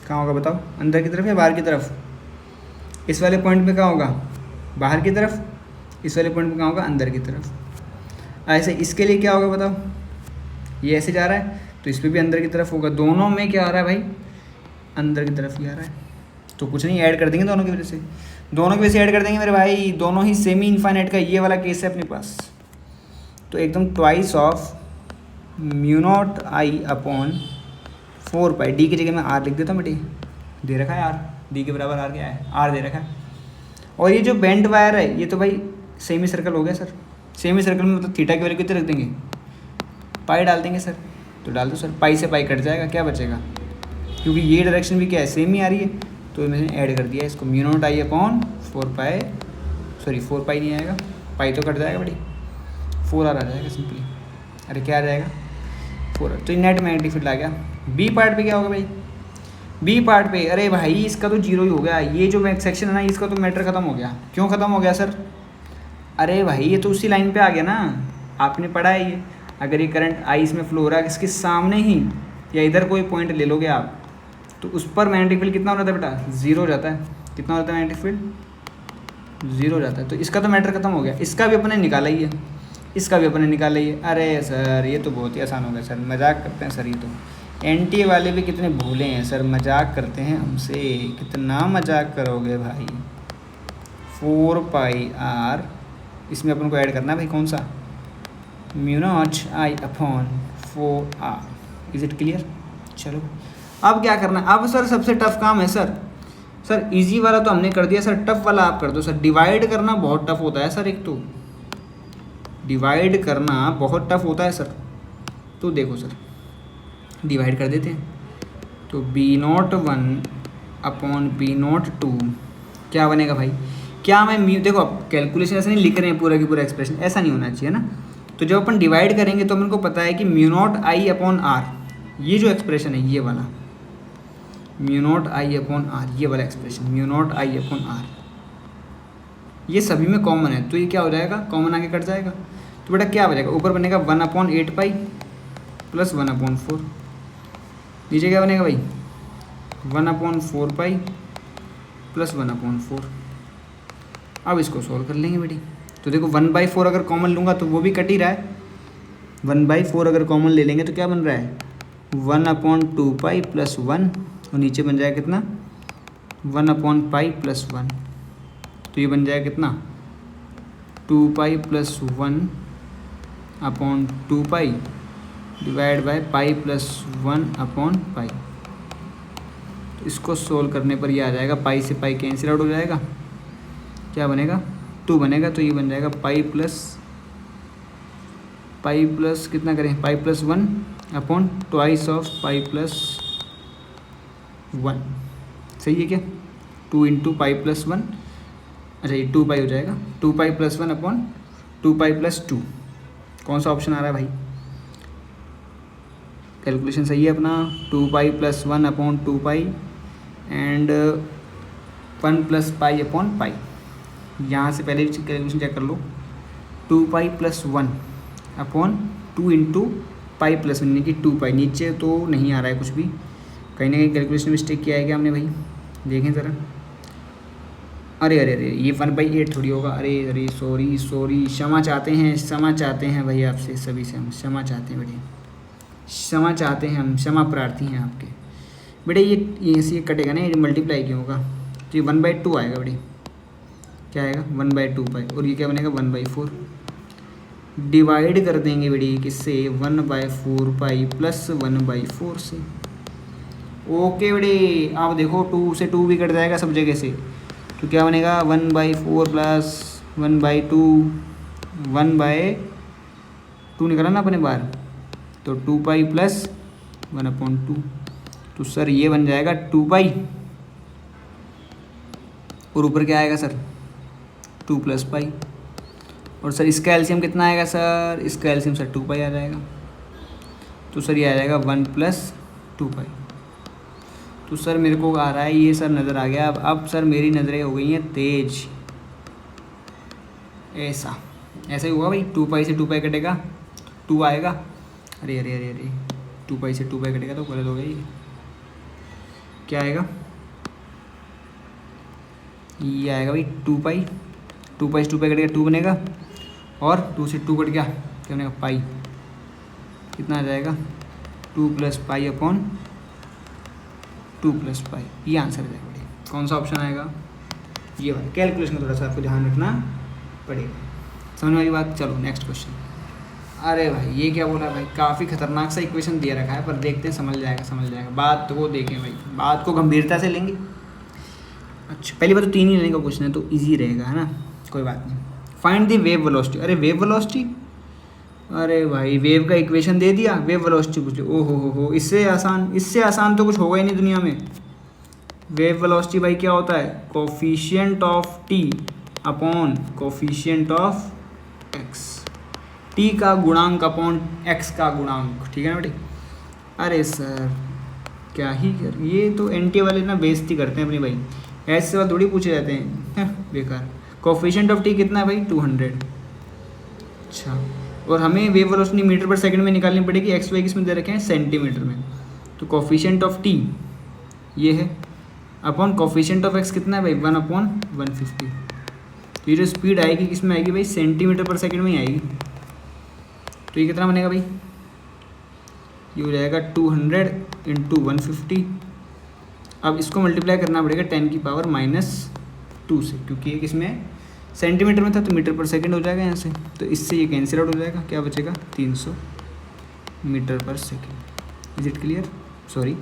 कहाँ होगा बताओ, अंदर की तरफ या बाहर की तरफ, इस वाले पॉइंट पे कहाँ होगा, बाहर की तरफ, इस वाले पॉइंट पे कहाँ होगा, अंदर की तरफ। ऐसे इसके लिए क्या होगा बताओ, ये ऐसे जा रहा है तो इस पर भी अंदर की तरफ होगा, दोनों में क्या आ रहा है भाई, अंदर की तरफ ही आ रहा है। तो कुछ नहीं, ऐड कर देंगे दोनों की वजह से, दोनों की वजह से ऐड कर देंगे मेरे भाई, दोनों ही सेमी इनफाइनाइट का ये वाला केस है अपने पास। तो एकदम twice of mu not I upon 4π, D की जगह मैं आर लिख देता हूँ बेटी, दे रखा है आर, डी के बराबर आर क्या है, आर दे रखा है। और ये जो बेंट वायर है ये तो भाई सेमी सर्कल हो गया सर, सेमी सर्कल में मतलब थीटा की वैल्यू कितने रख देंगे, पाई डाल देंगे सर, तो डाल दो सर, पाई से पाई कट जाएगा, क्या बचेगा, क्योंकि ये डायरेक्शन भी क्या है, सेम ही आ रही है, तो मैंने ऐड कर दिया इसको, mu naught I upon 4π, sorry 4π नहीं आएगा, पाई तो कट जाएगा बड़ी, 4r आ जाएगा सिंपली, अरे क्या आ जाएगा 4r। तो नेट मैग्नेटिक फील्ड आ गया। बी पार्ट पे क्या होगा भाई, बी पार्ट पे, अरे भाई इसका तो जीरो ही हो गया, ये जो सेक्शन है ना इसका तो मैटर खत्म हो गया। क्यों खत्म हो गया सर, अरे भाई ये तो उसी लाइन पे आ गया ना, आपने पढ़ा है ये, अगर ये करंट आई इसमें फ्लो हो रहा है इसके सामने ही या इधर कोई पॉइंट ले लोगे आप, तो उस पर मैग्नेटिक फील्ड कितना हो जाता है बेटा, जीरो हो जाता है। कितना हो जाता है मैग्नेटिक फील्ड, जीरो हो जाता है। तो इसका तो मैटर खत्म हो गया, इसका भी अपने निकाला ही है, इसका भी अपने निकाला ही है। अरे सर ये तो बहुत ही आसान हो गया सर, मजाक करते हैं सर, ये तो एनटीए वाले भी कितने भूले हैं सर, मजाक करते हैं हमसे, कितना मजाक करोगे भाई। 4πr इसमें अपन को ऐड करना है भाई कौन सा, mu naught I upon 4r। Is it clear? चलो अब क्या करना है, अब सर सबसे टफ काम है सर इजी वाला तो हमने कर दिया सर, टफ वाला आप कर दो सर। डिवाइड करना बहुत टफ होता है सर, एक तो डिवाइड करना बहुत टफ होता है सर। तो देखो सर डिवाइड कर देते हैं, तो B01 अपॉन B02 क्या बनेगा भाई, क्या मैं देखो अब कैलकुलेशन ऐसे नहीं लिख रहे हैं पूरा की पूरा एक्सप्रेशन, ऐसा नहीं होना चाहिए ना। तो जब अपन डिवाइड करेंगे तो अपन को पता है कि mu not I upon r, ये जो एक्सप्रेशन है ये वाला mu not I upon r, ये वाला expression mu not I upon r, ये सभी में कॉमन है। तो ये क्या हो जाएगा, कॉमन आगे कट जाएगा, तो बेटा क्या बनेगा, ऊपर बनेगा 1/8 प्लस 1/4, नीचे क्या बनेगा भाई 1/4 प्लस 1/4। अब इसको सॉल्व कर लेंगे बेटी। तो देखो 1/4 अगर कॉमन लूँगा तो वो भी कट ही रहा है, 1/4 अगर कॉमन ले लेंगे तो क्या बन रहा है 1/2 प्लस 1, और नीचे बन जाएगा कितना 1/π प्लस 1, तो ये बन जाएगा कितना 2π plus 1/2π divide by pi plus 1/π। तो इसको सोल्व करने पर ये आ जाएगा, पाई से पाई कैंसिल आउट हो जाएगा, क्या बनेगा 2 बनेगा, तो ये बन जाएगा पाई प्लस कितना करें pi plus 1/2 of pi plus 1, सही है क्या 2 × पाई प्लस 1, अच्छा ये 2π हो जाएगा, 2π प्लस 1/2π प्लस 2। कौन सा ऑप्शन आ रहा है भाई, कैलकुलेशन सही है अपना, 2π प्लस 1/2π एंड 1 प्लस π/π। यहाँ से पहले कैलकुलेशन चेक कर लो, 2π प्लस 1/2 × पाई प्लस 1 यानी कि 2π, नीचे तो नहीं आ रहा है कुछ भी, कहीं ना कहीं कैलकुलेशन मिस्टेक किया है क्या हमने भाई, देखें ज़रा। अरे ये 1/8 थोड़ी होगा, अरे सॉरी क्षमा चाहते हैं भाई आपसे सभी से हम क्षमा चाहते हैं बेटे, क्षमा चाहते हैं हम, क्षमा प्रार्थी हैं आपके बेटे। ये ऐसे कटेगा ना, ये मल्टीप्लाई क्यों होगा, तो ये 1/2 आएगा बेटे, क्या आएगा 1/2π, और ये क्या बनेगा 1/4। डिवाइड कर देंगे बेटे किससे 1/4π प्लस 1/4 से। ओके बेटे, आप देखो 2 से 2 भी कट जाएगा सब जगह से, तो क्या बनेगा 1/4 प्लस 1/2, 1/2 निकला ना अपने बाहर, तो 2π प्लस 1/2, तो सर ये बन जाएगा 2π, और ऊपर क्या आएगा सर 2 + π, और सर इसका एलसीएम कितना आएगा सर, इसका एलसीएम सर 2π आ जाएगा, तो सर ये आ जाएगा 1 + 2π। तो सर मेरे को आ रहा है ये सर नज़र आ गया, अब सर मेरी नज़रें हो गई हैं तेज, ऐसा ही हुआ भाई, 2π से 2π कटेगा 2 आएगा, अरे 2π से 2π कटेगा तो गलत हो गई, क्या आएगा ये आएगा भाई 2π से 2π कटेगा 2 बनेगा, और 2 से 2 कट गया क्या बनेगा पाई, कितना आ जाएगा 2 + π/2 + π, ये आंसर आ जाएगा भाई। कौन सा ऑप्शन आएगा, ये वाला। कैलकुलेशन का थोड़ा सा आपको ध्यान रखना पड़ेगा, समझ वाली बात। चलो नेक्स्ट क्वेश्चन। अरे भाई ये क्या बोला भाई, काफ़ी खतरनाक सा इक्वेशन दे रखा है, पर देखते हैं समझ जाएगा, बात तो वो देखें भाई, बात को गंभीरता से लेंगे। अच्छा पहली बात तो 3 ही लेने का क्वेश्चन है तो इजी रहेगा, है ना, कोई बात नहीं। फाइंड दी वेव वेलोसिटी, अरे वेव वेलोसिटी, अरे भाई वेव का इक्वेशन दे दिया, वेव वेलोसिटी पूछ लो, ओहो हो, इससे आसान तो कुछ होगा ही नहीं दुनिया में। वेव वेलोसिटी भाई क्या होता है, coefficient of T upon coefficient of x, T का गुणांक अपॉन एक्स का गुणांक, ठीक है ना बेटे। अरे सर क्या ही कर, ये तो एनटीए वाले ना बेइज्जती करते हैं अपनी भाई, ऐसे सवाल थोड़ी पूछे जाते हैं, बेकार। कोफिशिएंट ऑफ टी कितना है भाई 200, अच्छा, और हमें वेव वेलोसिटी मीटर पर सेकंड में निकालनी पड़ेगी, एक्स वाई किस में दे रखे हैं सेंटीमीटर में, तो कोफिशिएंट ऑफ टी ये है, अपॉन कोफिशिएंट ऑफ एक्स कितना है भाई 1/150, तो ये जो स्पीड आएगी किस में आएगी भाई सेंटीमीटर पर सेकंड में ही आएगी, तो ये कितना बनेगा भाई, ये हो जाएगा 200 × 150। अब इसको मल्टीप्लाई करना पड़ेगा 10⁻⁻2 से, क्योंकि ये किसमें सेंटीमीटर में था तो मीटर पर सेकंड हो जाएगा यहाँ से, तो इससे ये कैंसिल आउट हो जाएगा, क्या बचेगा 300 मीटर पर second. Is it clear? Sorry,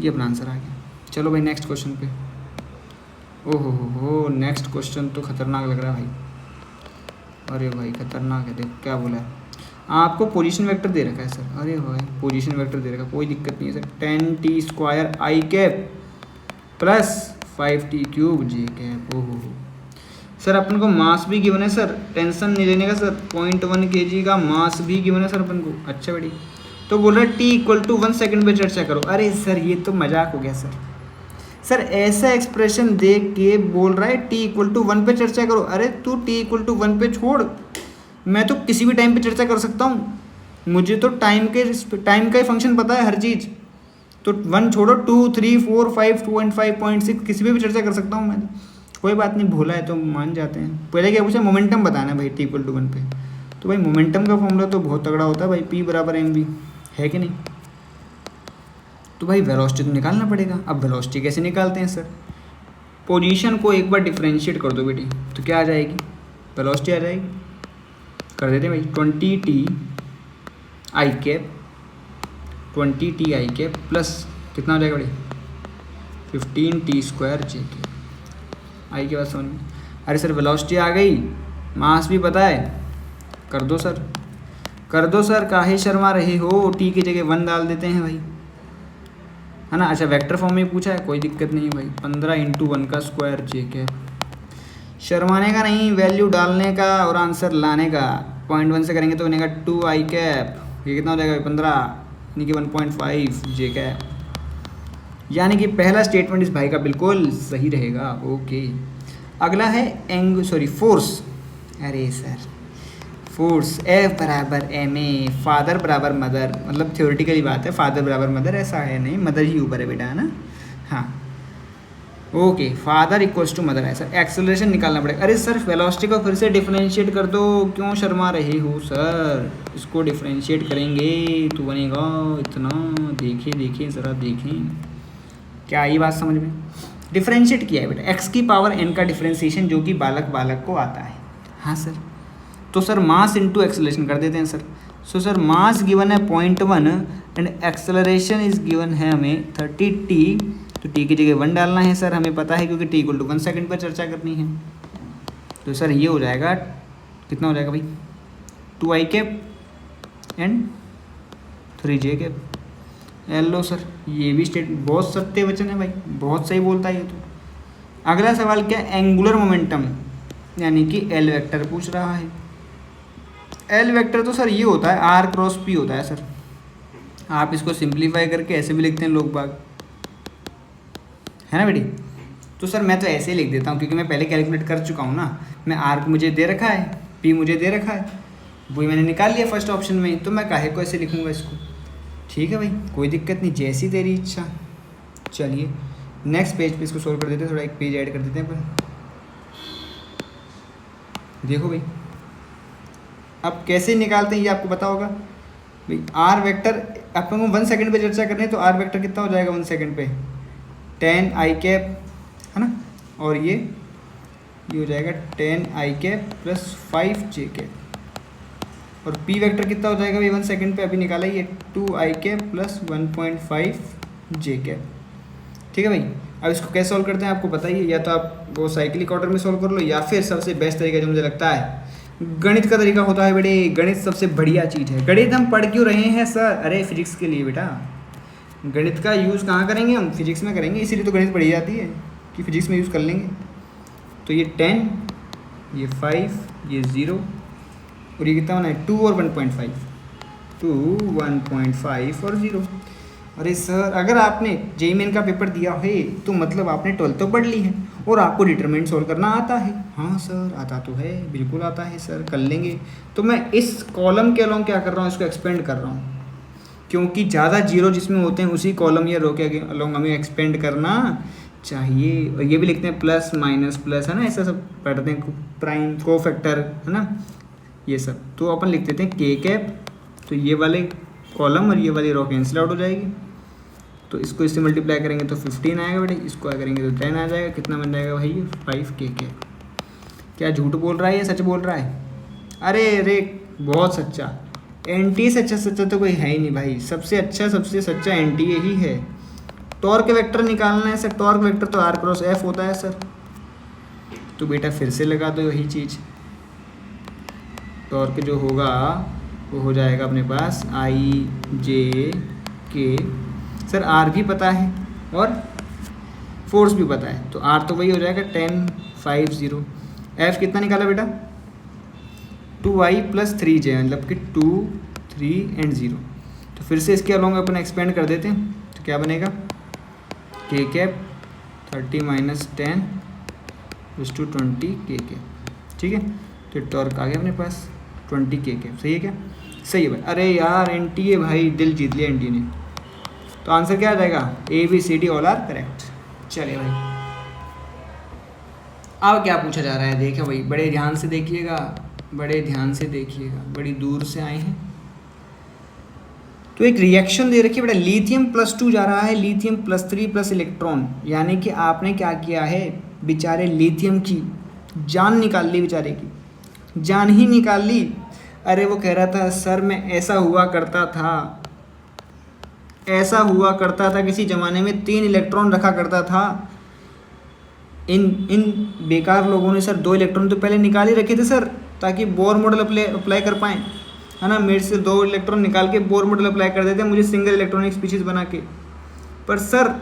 ये अपना आंसर आ गया। चलो भाई नेक्स्ट क्वेश्चन पे। ओहो हो, नेक्स्ट क्वेश्चन तो खतरनाक लग रहा है भाई। अरे भाई खतरनाक है, देखो क्या बोला है आपको, पोजीशन वेक्टर दे रखा है सर। अरे भाई पोजीशन वेक्टर दे रखा है, कोई दिक्कत नहीं है sir. 10t² i cap plus 5t³ j cap. ओहो सर, अपन को मास भी गिवन है सर, टेंशन नहीं लेने का सर। 0.1 kg का मास भी गिवन है सर अपन को। अच्छा बेटी, तो बोल रहा है t = 1 सेकंड पे चर्चा करो। अरे सर ये तो मजाक हो गया सर। सर ऐसा एक्सप्रेशन देख के बोल रहा है t = 1 पे चर्चा करो। अरे तू t = 1 पे छोड़, मैं तो किसी भी टाइम पे चर्चा कर सकता हूँ। मुझे तो टाइम का ही फंक्शन पता है हर चीज़। तो 1 छोड़ो, 2, 3, 4, 5, 2.5, 0.6 किसी पे भी चर्चा कर सकता हूँ मैं। कोई बात नहीं, भोला है तो मान जाते हैं। पहले क्या पूछा, मोमेंटम बताना है भाई t = 1 पे। तो भाई मोमेंटम का फॉर्मूला तो बहुत तगड़ा होता है भाई, P = mv, है कि नहीं। तो भाई वेलोसिटी तो निकालना पड़ेगा। अब वेलोसिटी कैसे निकालते हैं सर, पोजीशन को एक बार डिफरेंशिएट कर दो बेटी, तो क्या आ जाएगी, वेलोसिटी आ जाएगी। कर देते हैं भाई, 20t i cap, 20t i cap plus कितना हो जाएगा भाई, 15t² j कैप। आई के बाद समझ में। अरे सर वेलोसिटी आ गई, मास भी पता है, कर दो सर, कर दो सर, काहे शर्मा रहे हो। t की जगह 1 डाल देते हैं भाई, है ना। अच्छा वेक्टर फॉर्म में पूछा है, कोई दिक्कत नहीं है भाई। 15 × 1 का स्क्वायर j कैप। शर्माने का नहीं, वैल्यू डालने का और आंसर लाने का। 0.1 से करेंगे तो बनेगा 2 i कैप, ये कितना हो जाएगा 15 यानी कि 1.5 j कैप। यानी कि पहला स्टेटमेंट इस भाई का बिल्कुल सही रहेगा। ओके, अगला है फोर्स। अरे sir force F = ma, father बराबर मदर, मतलब थ्योरेटिकली बात है, फादर बराबर मदर ऐसा है नहीं, मदर ही ऊपर है बेटा, है ना। हाँ ओके, फादर = मदर है सर। एक्सेलरेशन निकालना पड़ेगा। अरे सर वेलोसिटी को फिर से डिफरेंशिएट कर दो, क्यों शर्मा रहे हो सर। इसको डिफरेंशिएट करेंगे तो बनेगा इतना, देखिए ज़रा देखें, क्या ये बात समझ में। डिफरेंशिएट किया है बेटा, x⁴n का डिफरेंशिएशन जो कि बालक को आता है। हाँ सर, तो सर मास इंटू एक्सेलरेशन कर देते हैं sir. So sir mass given है 0.1 एंड एक्सेलरेशन इज गिवन है हमें 30t, तो t की जगह 1 डालना है सर, हमें पता है क्योंकि t = 1 सेकंड पर चर्चा करनी है। तो सर ये हो जाएगा, कितना हो जाएगा भाई, 2 i cap and 3 j cap. Low sir, ये भी स्टेट बहुत सत्य वचन है भाई, बहुत सही बोलता है ये तो। अगला सवाल क्या, एंगुलर मोमेंटम यानी कि L वेक्टर पूछ रहा है। L वेक्टर तो सर ये होता है R × P होता है सर। आप इसको सिंप्लीफाई करके ऐसे भी लिखते हैं लोग बाग, है ना बेटी। तो सर मैं तो ऐसे ही लिख देता हूँ क्योंकि मैं पहले कैलकुलेट कर चुका हूँ ना। मैं R मुझे दे रखा है, P मुझे दे रखा है, वही मैंने निकाल लिया फर्स्ट ऑप्शन में, तो मैं काहे को ऐसे लिखूँगा इसको। ठीक है भाई, कोई दिक्कत नहीं, जैसी तेरी इच्छा। चलिए नेक्स्ट पेज पे इसको सोल्व कर देते हैं, थोड़ा एक पेज ऐड कर देते हैं अपन। देखो भाई अब कैसे निकालते हैं ये आपको पता होगा भाई। आर वेक्टर अपन को 1 सेकंड पे चर्चा करनी है, तो आर वेक्टर कितना हो जाएगा 1 सेकंड पे, 10 i कैप, है ना। और ये हो जाएगा 10 i cap plus 5 j cap. और p वेक्टर कितना हो जाएगा भाई 1 सेकंड पे, अभी निकाला ही है, 2 i cap plus 1.5 j cap. ठीक है भाई, अब इसको कैसे सॉल्व करते हैं आपको पता ही है, या तो आप वो साइक्लिक ऑर्डर में सॉल्व कर लो, या फिर सबसे बेस्ट तरीका जो मुझे लगता है गणित का तरीका होता है बेटे। गणित सबसे बढ़िया चीज़ है। गणित हम पढ़ क्यों रहे हैं सर, अरे फिजिक्स के लिए बेटा। गणित का यूज़ कहाँ करेंगे हम, फिजिक्स में करेंगे, इसीलिए तो गणित पढ़ी जाती है कि फिजिक्स में यूज़ कर लेंगे। तो ये 10, ये 5, ये 0, और ये कितना होना है 2 और 1.5, 2, 1.5 और 0। अरे सर अगर आपने जेईई मेन का पेपर दिया है तो मतलब आपने 12th तो पढ़ ली है और आपको डिटरमिनेंट सॉल्व करना आता है। हाँ सर आता तो है, बिल्कुल आता है सर, कर लेंगे। तो मैं इस कॉलम के अलॉन्ग क्या कर रहा हूँ, इसको एक्सपेंड कर रहा हूँ, क्योंकि ज़्यादा जीरो जिसमें होते हैं उसी कॉलम या रो के अलॉन्ग हमें एक्सपेंड करना चाहिए। और ये भी लिखते हैं प्लस माइनस प्लस, है ना, ऐसा सब पढ़ते हैं, प्राइम को फैक्टर, है ना, ये सब। तो अपन लिख देते हैं के कैप, तो ये वाले कॉलम और ये वाली रो कैंसिल आउट हो जाएगी। तो इसको इससे मल्टीप्लाई करेंगे तो 15 आएगा बेटे, इसको करेंगे तो 10 आ जाएगा, कितना बन जाएगा भाई 5 के कैप। क्या झूठ बोल रहा है या सच बोल रहा है? अरे बहुत सच्चा। एनटीए से अच्छा सच्चा तो कोई है ही नहीं भाई, सबसे अच्छा सबसे सच्चा एनटीए ही है। टॉर्क वेक्टर निकालना है सर, टॉर्क वेक्टर तो आर क्रॉस एफ होता है सर। तो बेटा फिर से लगा दो वही चीज़, टॉर्क जो होगा वो हो जाएगा अपने पास आई जे के, सर आर भी पता है और फोर्स भी पता है, तो आर तो वही हो जाएगा 1050। एफ कितना निकाला बेटा? 2i + 3j, मतलब कि 2 3 एंड 0। तो फिर से इसके अलॉन्ग अपन एक्सपेंड कर देते हैं, तो क्या बनेगा? के कैप 30 - 10 = 20 के कैप। ठीक है, तो टॉर्क आ गया अपने पास 20 के कैप। सही है क्या? सही है भाई। अरे यार एनटीए भाई, दिल जीत लिया एनटीए ने। तो आंसर क्या आ जाएगा? ABCD all are correct. चलिए भाई, अब क्या पूछा जा रहा है देखिए भाई, बड़े ध्यान से देखिएगा, बड़े ध्यान से देखिएगा, बड़ी दूर से आए हैं। तो एक रिएक्शन दे रखी है बेटा, लिथियम +2 जा रहा है लिथियम +3 प्लस इलेक्ट्रॉन, यानी कि आपने क्या किया है, बेचारे लिथियम की जान निकाल ली, बेचारे की जान ही निकाल ली। अरे वो कह रहा था सर मैं ऐसा हुआ करता था, ऐसा हुआ करता था, किसी ज़माने में 3 इलेक्ट्रॉन रखा करता था। इन बेकार लोगों ने सर 2 इलेक्ट्रॉन तो पहले निकाल ही रखे थे सर, ताकि बोर मॉडल अप्लाई कर पाएँ, है ना। मेरे से 2 इलेक्ट्रॉन निकाल के बोर मॉडल अप्लाई कर देते, मुझे सिंगल इलेक्ट्रॉनिक स्पीशीज बना के। पर सर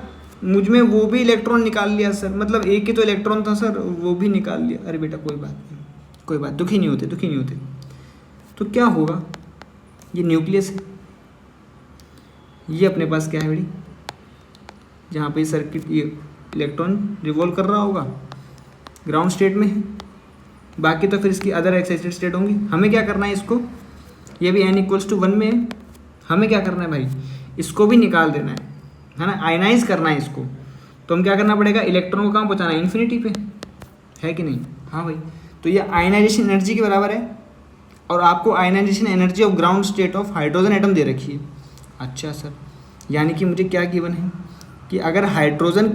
मुझ में वो भी इलेक्ट्रॉन निकाल लिया सर, मतलब एक ही तो इलेक्ट्रॉन था सर, वो भी निकाल लिया। अरे बेटा कोई बात नहीं, कोई बात, दुखी नहीं होते, दुखी नहीं होते। तो क्या होगा, ये न्यूक्लियस है, ये अपने पास क्या है बेटी, जहाँ पे सर्किट ये इलेक्ट्रॉन रिवॉल्व कर रहा होगा, ग्राउंड स्टेट में है। बाकी तो फिर इसकी अदर एक्साइटेड स्टेट होंगी। हमें क्या करना है इसको, ये भी n = 1 में है, हमें क्या करना है भाई, इसको भी निकाल देना है ना, आयनाइज करना है इसको। तो हम क्या करना पड़ेगा, इलेक्ट्रॉन को कहाँ पहुँचाना है, इन्फिनिटी पे, है कि नहीं? हाँ भाई, तो ये आयनाइजेशन एनर्जी के बराबर है, और आपको ionisation energy of ground state of hydrogen atom दे रखी है। अच्छा सर, यानी कि मुझे क्या गिवन है कि अगर हाइड्रोजन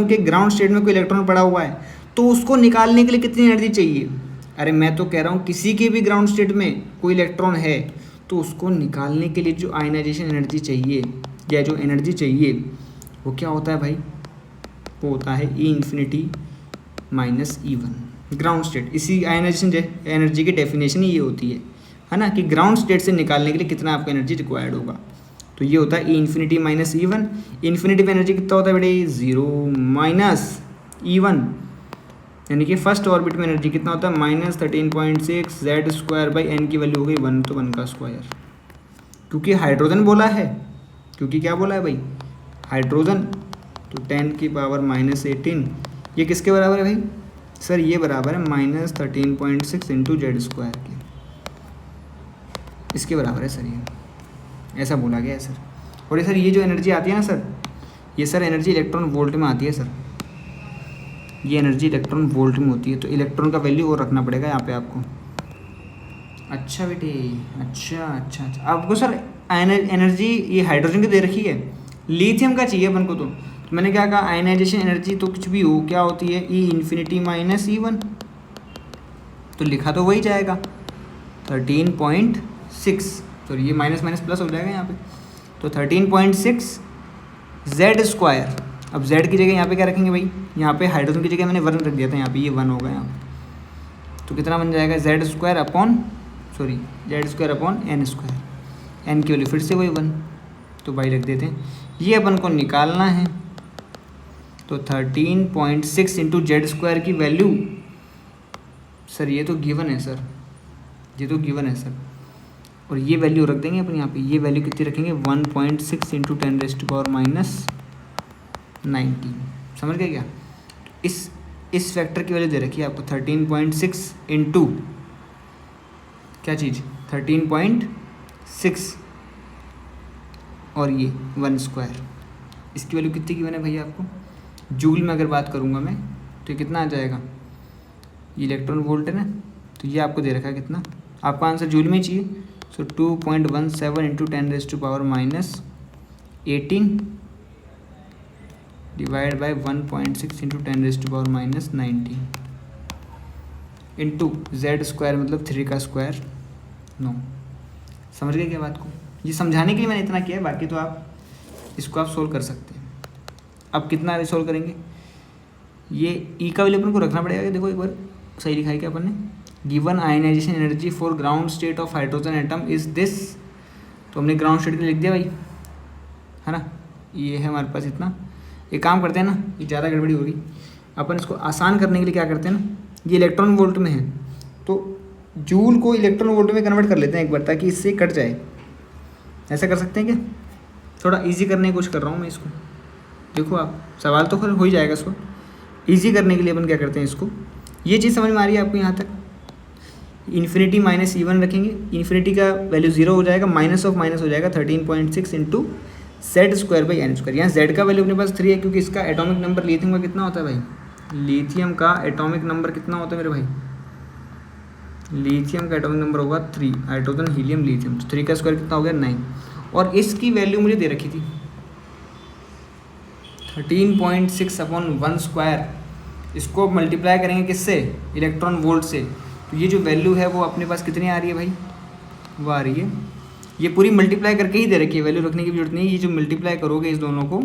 के ग्राउंड स्टेट में कोई इलेक्ट्रॉन पड़ा हुआ है तो उसको निकालने के लिए कितनी एनर्जी चाहिए। अरे मैं तो कह रहा हूँ किसी के भी ग्राउंड स्टेट में कोई इलेक्ट्रॉन है तो उसको निकालने के लिए जो आयनाइजेशन एनर्जी चाहिए या जो एनर्जी चाहिए वो क्या होता है भाई, वो होता है E∞ - E1 ग्राउंड स्टेट। इसी आयनाइजेशन एनर्जी की डेफिनेशन ही ये होती है ना, कि ग्राउंड स्टेट से निकालने के लिए कितना आपको एनर्जी रिक्वायर्ड होगा। तो ये होता है E∞ - E1। इन्फिनिटी में एनर्जी कितना होता है बेटे, 0 - E1, यानी कि फर्स्ट ऑर्बिट में एनर्जी कितना होता है, -13.6 Z² n की वैल्यू हो गई 1, तो 1 का स्क्वायर। क्योंकि हाइड्रोजन बोला है, क्योंकि क्या बोला है भाई, हाइड्रोजन, तो 10⁻⁻18 ये किसके बराबर है भाई सर, ये बराबर है -13.6 × Z² के, इसके बराबर है सर, ये ऐसा बोला गया है सर। और ये सर ये जो एनर्जी आती है ना सर, ये सर एनर्जी इलेक्ट्रॉन वोल्ट में आती है सर, ये एनर्जी इलेक्ट्रॉन वोल्ट में होती है। तो इलेक्ट्रॉन का वैल्यू और रखना पड़ेगा यहाँ पे आपको। अच्छा बेटे, अच्छा अच्छा अच्छा, आपको सर एनर्जी ये हाइड्रोजन की दे रखी है, लिथियम का चाहिए अपन को। तो मैंने क्या कहा, आयनाइजेशन एनर्जी तो कुछ भी हो क्या होती है, E∞ - E1, तो लिखा तो वही जाएगा 13.6, तो ये माइनस माइनस प्लस हो जाएगा यहाँ पे, तो 13.6 Z²। अब Z की जगह यहाँ पे क्या रखेंगे भाई, यहाँ पे हाइड्रोजन की जगह मैंने 1 रख दिया था, यहाँ पे ये 1 होगा यहाँ पे। तो कितना बन जाएगा, Z² अपॉन n², n की वैल्यू फिर से वही 1, तो भाई रख देते हैं। ये अपन को निकालना है, तो 13.6 × Z² की वैल्यू सर, ये तो गिवन है सर, ये तो गिवन है सर, और ये वैल्यू रख देंगे अपन यहाँ पे। ये वैल्यू कितनी रखेंगे, 1.6 × 10⁻⁹19, समझ गए क्या। इस फैक्टर की वैल्यू दे रखी है आपको 13.6 इंटू क्या चीज़, 13.6 और ये 1², इसकी वैल्यू कितनी की मैंने भैया आपको, जूल में अगर बात करूँगा मैं तो ये कितना आ जाएगा, ये इलेक्ट्रॉन वोल्ट है ना, तो ये आपको दे रखा है कितना, आपका आंसर जूल में चाहिए। सो 2.17 × 10⁻18 divide by 1.6 × 10⁻19, into Z square मतलब 3 का स्क्वायर 9। समझ गए क्या बात को? ये समझाने के लिए मैंने इतना किया है, बाकी तो आप इसको आप सोल्व कर सकते हैं। अब कितना सोल्व करेंगे, ये ई का वैल्यू अपन को रखना पड़ेगा। देखो एक बार सही लिखा है क्या अपन ने, given ionization energy for ground state of hydrogen atom is this. तो हमने ग्राउंड स्टेट के लिख दिया भाई, है ना। ये है हमारे पास इतना। एक काम करते हैं ना, ये ज़्यादा गड़बड़ी होगी, अपन इसको आसान करने के लिए क्या करते हैं ना, ये इलेक्ट्रॉन वोल्ट में है तो जूल को इलेक्ट्रॉन वोल्ट में कन्वर्ट कर लेते हैं एक बार, ताकि इससे कट जाए। ऐसा कर सकते हैं क्या? थोड़ा इजी करने की कोशिश कर रहा हूँ मैं इसको। देखो आप सवाल तो हो ही जाएगा, इसको इजी करने के लिए अपन क्या करते हैं इसको, ये चीज़ समझ में आ रही है आपको यहाँ तक? इन्फिनिटी माइनस E1 रखेंगे, इन्फिनिटी का वैल्यू 0 हो जाएगा, माइनस ऑफ माइनस हो जाएगा 13.6 into Z square by n square. यहाँ जेड का वैल्यू अपने पास 3 है, क्योंकि इसका एटॉमिक नंबर लिथियम का कितना होता है भाई? लिथियम का एटॉमिक नंबर कितना होता है मेरे भाई? लिथियम का एटॉमिक नंबर होगा 3, हाइड्रोजन हीलियम लिथियम, तो 3 का स्क्वायर कितना हो गया 9। और इसकी वैल्यू मुझे दे रखी थी 13.6/1 स्क्वायर। इसको मल्टीप्लाई करेंगे किससे? इलेक्ट्रॉन वोल्ट से। तो ये जो वैल्यू है वो अपने पास कितनी आ रही है भाई? वो आ रही है, ये पूरी मल्टीप्लाई करके ही दे रखी है, वैल्यू रखने की जरूरत नहीं है। ये जो मल्टीप्लाई करोगे इस दोनों को,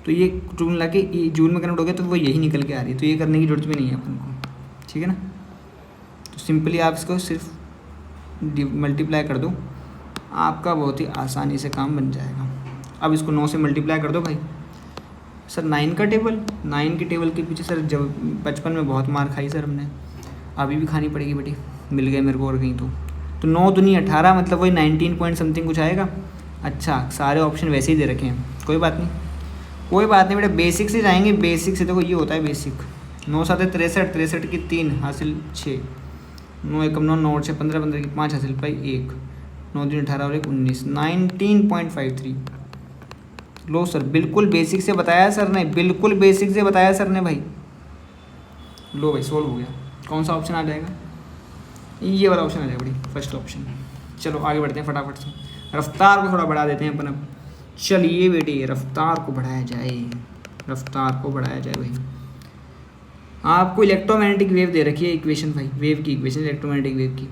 तो ये टू मिला के जूल में कन्वर्ट हो गया, तो वो यही निकल के आ रही है। तो ये करने की जरूरत भी नहीं है अपन को, ठीक है ना। तो सिंपली आप इसको सिर्फ मल्टीप्लाई कर दो, आपका बहुत ही आसानी से काम बन जाएगा। अब इसको 9 से मल्टीप्लाई कर दो भाई। सर 9 का टेबल, 9 के टेबल के पीछे सर जब बचपन में बहुत मार खाई सर हमने, अभी भी खानी पड़ेगी बेटी, मिल गए मेरे को और कहीं तो 9 दूनी 18 मतलब वही 19 पॉइंट समथिंग कुछ आएगा। अच्छा सारे ऑप्शन वैसे ही दे रखे हैं, कोई बात नहीं, कोई बात नहीं बेटा, बेसिक से जाएंगे। बेसिक से देखो ये होता है बेसिक। 9 7 63, 63 की 3 हासिल 6, 9 1 9 9 6 15, 15 की 5 हासिल पाई 1, 9 दूनी 18 और 1 19, 19.53। लो सर, बिल्कुल बेसिक से बताया सर ने, बिल्कुल बेसिक से बताया सर ने भाई। लो भाई सोल्व हो गया। कौन सा ऑप्शन आ जाएगा? ये वाला ऑप्शन आ जाएगा भाई, फर्स्ट ऑप्शन। चलो आगे बढ़ते हैं फटाफट से, रफ्तार को थोड़ा बढ़ा देते हैं अपन अब। चलिए बेटी रफ्तार को बढ़ाया जाए, रफ्तार को बढ़ाया जाए भाई। आपको इलेक्ट्रोमैग्नेटिक वेव दे रखी है इक्वेशन भाई, वेव की इक्वेशन इलेक्ट्रोमैग्नेटिक वेव की,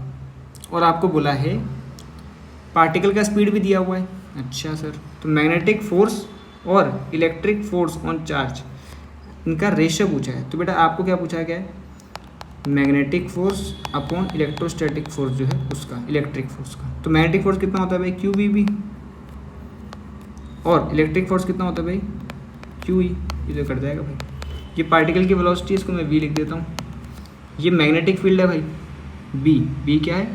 और आपको बोला है पार्टिकल का स्पीड भी दिया हुआ है। अच्छा सर, तो मैग्नेटिक फोर्स और इलेक्ट्रिक फोर्स ऑन चार्ज, इनका रेशियो पूछा है। तो बेटा आपको क्या पूछा गया है? Magnetic force upon electrostatic force जो है उसका, इलेक्ट्रिक फोर्स का। तो मैग्नेटिक फोर्स कितना होता है भाई? QVB, और इलेक्ट्रिक फोर्स कितना होता है भाई? QE। ये तो कट जाएगा भाई। ये पार्टिकल की वेलोसिटी, इसको मैं V लिख देता हूँ। ये मैग्नेटिक फील्ड है भाई, B क्या है?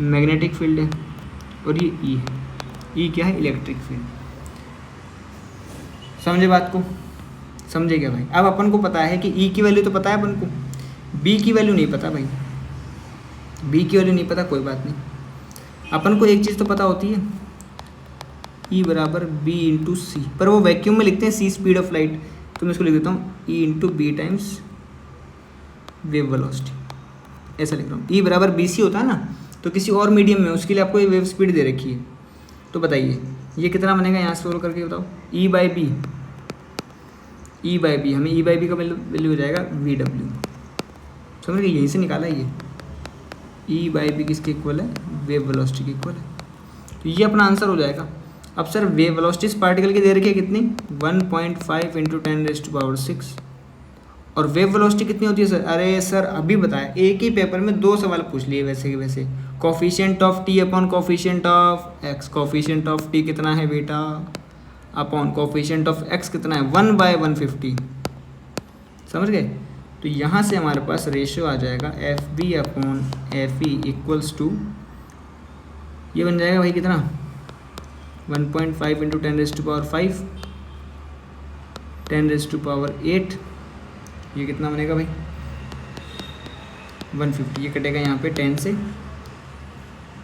मैग्नेटिक फील्ड है, और ये E है, E क्या है? Electric field. समझे बात को? समझे क्या भाई? अब अपन को पता है कि E की वैल्यू तो पता है अपन को, B की वैल्यू नहीं पता भाई। B की वैल्यू नहीं पता, कोई बात नहीं। अपन को एक चीज़ तो पता होती है, E बराबर B इंटू सी, पर वो वैक्यूम में लिखते हैं C स्पीड ऑफ लाइट, तो मैं इसको लिख देता हूँ E into B times wave velocity, ऐसा लिख रहा हूँ। E बराबर BC होता है ना, तो किसी और मीडियम में उसके लिए आपको ये वेव स्पीड दे रखी है। तो बताइए ये कितना बनेगा, यहाँ से सोल्व करके बताओ। E बाई बी, हमें E बाई बी का वैल्यू हो जाएगा VW। समझ गए? यहीं से निकाला है ये। E बाई बी किसके इक्वल है? वेव वेलोसिटी के इक्वल है। तो ये अपना आंसर हो जाएगा। अब सर वेव वेलोसिटी इस पार्टिकल की दे रखी है कितनी? 1.5 इंटू 10⁻⁶। और वेव वेलोसिटी कितनी होती है सर? अरे सर अभी बताया, एक ही पेपर में 2 सवाल पूछ लिए वैसे के वैसे। Coefficient of T upon coefficient of x, coefficient of T कितना है बेटा? अपॉन कोफिशिएंट ऑफ एक्स कितना है? 1/150। समझ गए? तो यहाँ से हमारे पास रेशियो आ जाएगा FB upon FE equals to, ये बन जाएगा भाई कितना? 1.5 इंटू 10⁵, 10⁸8, ये कितना बनेगा भाई? 150। ये कटेगा यहाँ पे 10 से,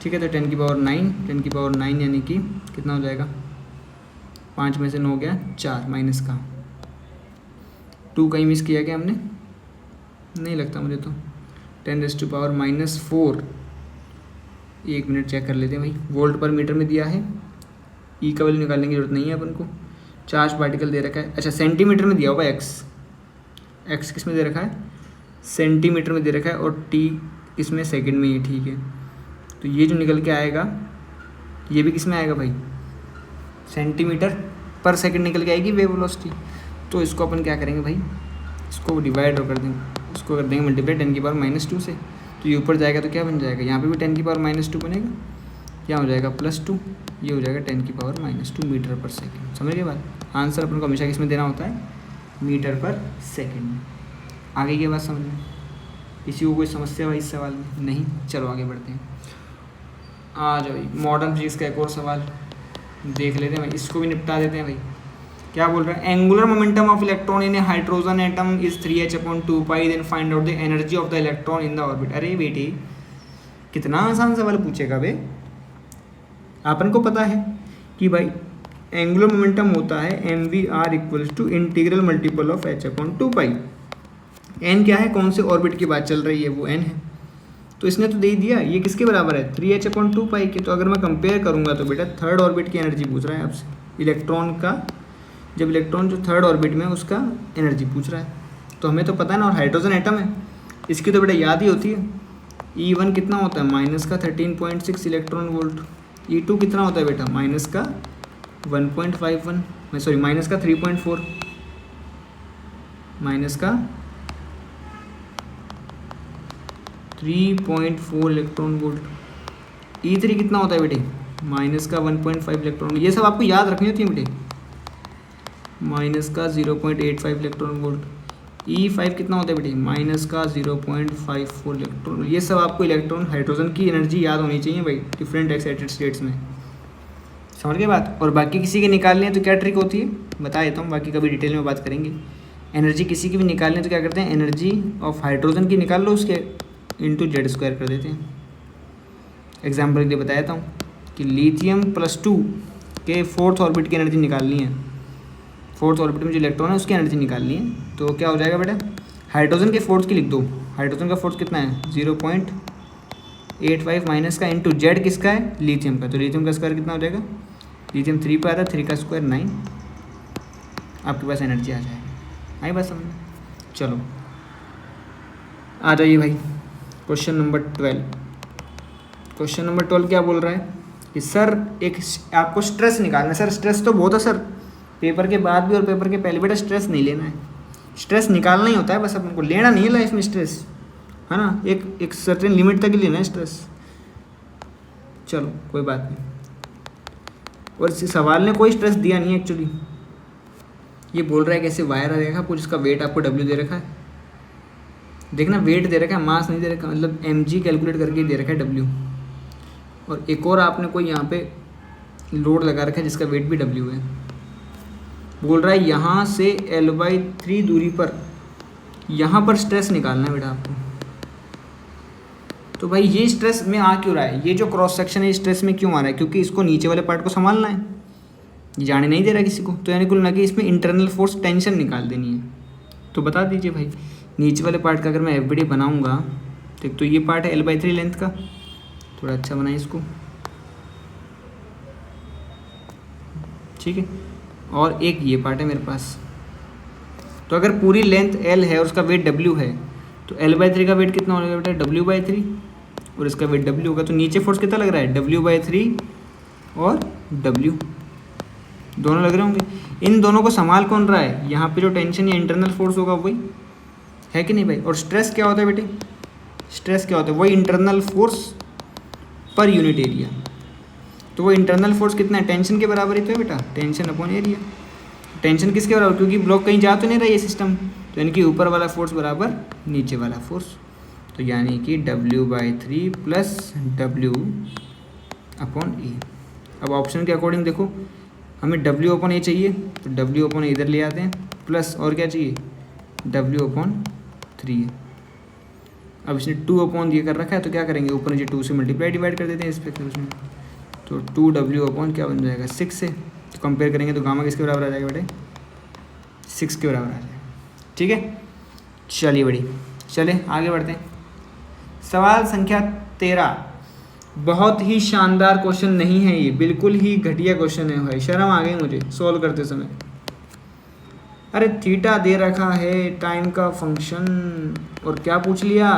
ठीक है। तो 10 की पावर 9 यानी कि कितना हो जाएगा? 5 में से 9 गया 4, माइनस का 2 कहीं मिस किया क्या हमने? नहीं लगता मुझे तो। 10⁻⁻4, 1 मिनट चेक कर लेते हैं भाई। वोल्ट पर मीटर में दिया है, E का वैल्यू निकालने की जरूरत नहीं है अपन को। चार्ज पार्टिकल दे रखा है, अच्छा सेंटीमीटर में दिया होगा एक्स किस में दे रखा है? सेंटीमीटर में दे रखा है और टी इसमें सेकंड में ही, ठीक है। तो ये जो निकल के आएगा ये भी किस में आएगा भाई, सेंटीमीटर पर सेकंड निकल के आएगी वेव वेलोसिटी। तो इसको अपन क्या करेंगे भाई, इसको डिवाइड कर देंगे, इसको कर देंगे मल्टीप्लाई 10⁻² से। तो ये ऊपर जाएगा तो क्या बन जाएगा, यहाँ पे भी 10⁻² बनेगा, क्या हो जाएगा +2, ये हो जाएगा 10⁻² मीटर पर सेकंड। समझ गए बात। आंसर अपन को हमेशा किस में देना होता है, मीटर पर सेकंड में। आगे की बात समझ में, किसी को कोई समस्या भाई इस सवाल में नहीं। चलो आगे बढ़ते हैं। आ जाओ भाई, मॉडर्न फिजिक्स का एक और सवाल देख लेते हैं भाई, इसको भी निपटा देते हैं भाई। क्या बोल रहा है, angular momentum of electron in a hydrogen atom is 3h/2π, then find out the energy of the electron in the orbit. अरे बेटे कितना आसान सवाल पूछेगा बे। अपन को पता है कि भाई एंगुलर मोमेंटम होता है mvr = integral multiple of h/2π। n क्या है, कौन से ऑर्बिट की बात चल रही है, वो n है। तो इसने तो दे ही दिया, ये किसके बराबर है, 3h/2π के। तो अगर मैं कंपेयर करूँगा तो बेटा थर्ड ऑर्बिट की एनर्जी पूछ रहा है आपसे, इलेक्ट्रॉन का, जब इलेक्ट्रॉन जो थर्ड ऑर्बिट में उसका एनर्जी पूछ रहा है। तो हमें तो पता है ना, और हाइड्रोजन एटम है, इसकी तो बेटा याद ही होती है। E1 कितना होता है, -13.6 इलेक्ट्रॉन वोल्ट। E2 कितना होता है बेटा, -1.51, सॉरी -3.4, -3.4 इलेक्ट्रॉन वोल्ट। E3 कितना होता है बेटे, -1.5 इलेक्ट्रॉन। ये सब आपको याद रखनी होती है बेटे, -0.85 इलेक्ट्रॉन वोल्ट। E5 कितना होता है बेटे, -0.54 इलेक्ट्रॉन। ये सब आपको इलेक्ट्रॉन हाइड्रोजन की एनर्जी याद होनी चाहिए भाई, डिफरेंट एक्साइटेड स्टेट्स में। समझ गए बात। और बाकी किसी के निकालने हैं तो क्या ट्रिक होती है बता देता हूँ, बाकी कभी डिटेल में बात करेंगे। एनर्जी किसी की भी निकालने तो क्या करते हैं, एनर्जी ऑफ हाइड्रोजन की निकाल लो, उसके × Z² कर देते हैं। एग्जाम्पल के लिए बताया था कि लिथियम +2 के 4th ऑर्बिट की एनर्जी निकालनी है, 4th ऑर्बिट में जो इलेक्ट्रॉन है उसकी एनर्जी निकालनी है। तो क्या हो जाएगा बेटा, हाइड्रोजन के 4th की लिख दो, हाइड्रोजन का 4th कितना है 0.85 माइनस का इंटू जेड किसका है, लिथियम का। तो लिथियम का स्क्वायर कितना हो जाएगा, लिथियम 3 पे आता है, 3 का स्क्वायर 9, आपके पास एनर्जी आ जाएगी। आई बात समझ में। चलो आ जाइए भाई, क्वेश्चन नंबर 12। क्वेश्चन नंबर 12 क्या बोल रहा है कि सर एक आपको स्ट्रेस निकालना है। सर स्ट्रेस तो बहुत है सर, पेपर के बाद भी और पेपर के पहले। बेटा स्ट्रेस नहीं लेना है, स्ट्रेस निकालना ही होता है बस, अपन को लेना नहीं है लाइफ में स्ट्रेस, है ना। एक सर्टेन लिमिट तक ही लेना है स्ट्रेस। चलो कोई बात नहीं। और इस सवाल ने कोई स्ट्रेस दिया नहीं है एक्चुअली, ये बोल रहा है कैसे वायर रहेगा आपको, जिसका वेट आपको W दे रखा है। देखना वेट दे रखा है, मास नहीं दे रखा, मतलब mg कैलकुलेट करके दे रखा है W। और एक और आपने कोई यहाँ पे लोड लगा रखा है जिसका वेट भी W है। बोल रहा है यहाँ से L/3 दूरी पर, यहाँ पर स्ट्रेस निकालना है बेटा आपको। तो भाई ये स्ट्रेस में आ क्यों रहा है, ये जो क्रॉस सेक्शन है स्ट्रेस में क्यों आ रहा है, क्योंकि इसको नीचे वाले पार्ट को संभालना है, ये जाने नहीं दे रहा किसी को। तो यानी कुल ना कि इसमें इंटरनल फोर्स टेंशन निकाल देनी है। तो बता दीजिए भाई, नीचे वाले पार्ट का अगर मैं FBD बनाऊँगा तो ये पार्ट है L/3 लेंथ का, थोड़ा अच्छा बनाए इसको, ठीक है। और एक ये पार्ट है मेरे पास। तो अगर पूरी लेंथ L है और उसका वेट W है, तो L/3 का वेट कितना होगा बेटा, W/3, और इसका वेट W होगा। तो नीचे फोर्स कितना लग रहा है, W/3 और W दोनों लग रहे होंगे। इन दोनों को संभाल कौन रहा है, यहाँ पे जो टेंशन या इंटरनल फोर्स होगा वही है कि नहीं भाई। और स्ट्रेस क्या होता है बेटे, स्ट्रेस क्या होता है, वही internal force per unit area. तो वो इंटरनल फोर्स कितना है, टेंशन के बराबर ही तो है बेटा, टेंशन अपॉन एरिया। टेंशन किसके बराबर, क्योंकि ब्लॉक कहीं जा तो नहीं रहा ये सिस्टम, तो यानी कि ऊपर वाला फोर्स बराबर नीचे वाला फोर्स। तो यानी कि W/3 + W/A। अब ऑप्शन के अकॉर्डिंग देखो, हमें W/A चाहिए तो W/A इधर ले आते हैं, प्लस और क्या चाहिए W/3 है। अब इसने 2 ये कर रखा है, तो क्या करेंगे, ऊपर नीचे 2 से मल्टीप्लाई डिवाइड कर देते हैं इस पे उसमें। तो 2W/ क्या बन जाएगा 6 से। तो कंपेयर करेंगे तो गामा किसके बराबर आ जाएगा बेटे, 6 के बराबर आ जाएगा, ठीक है। चलिए बड़ी, चले आगे बढ़ते हैं। सवाल संख्या 13, बहुत ही शानदार क्वेश्चन नहीं है ये, बिल्कुल ही घटिया क्वेश्चन है भाई, शर्म आ गई मुझे सॉल्व करते समय। अरे थीटा दे रखा है टाइम का फंक्शन, और क्या पूछ लिया,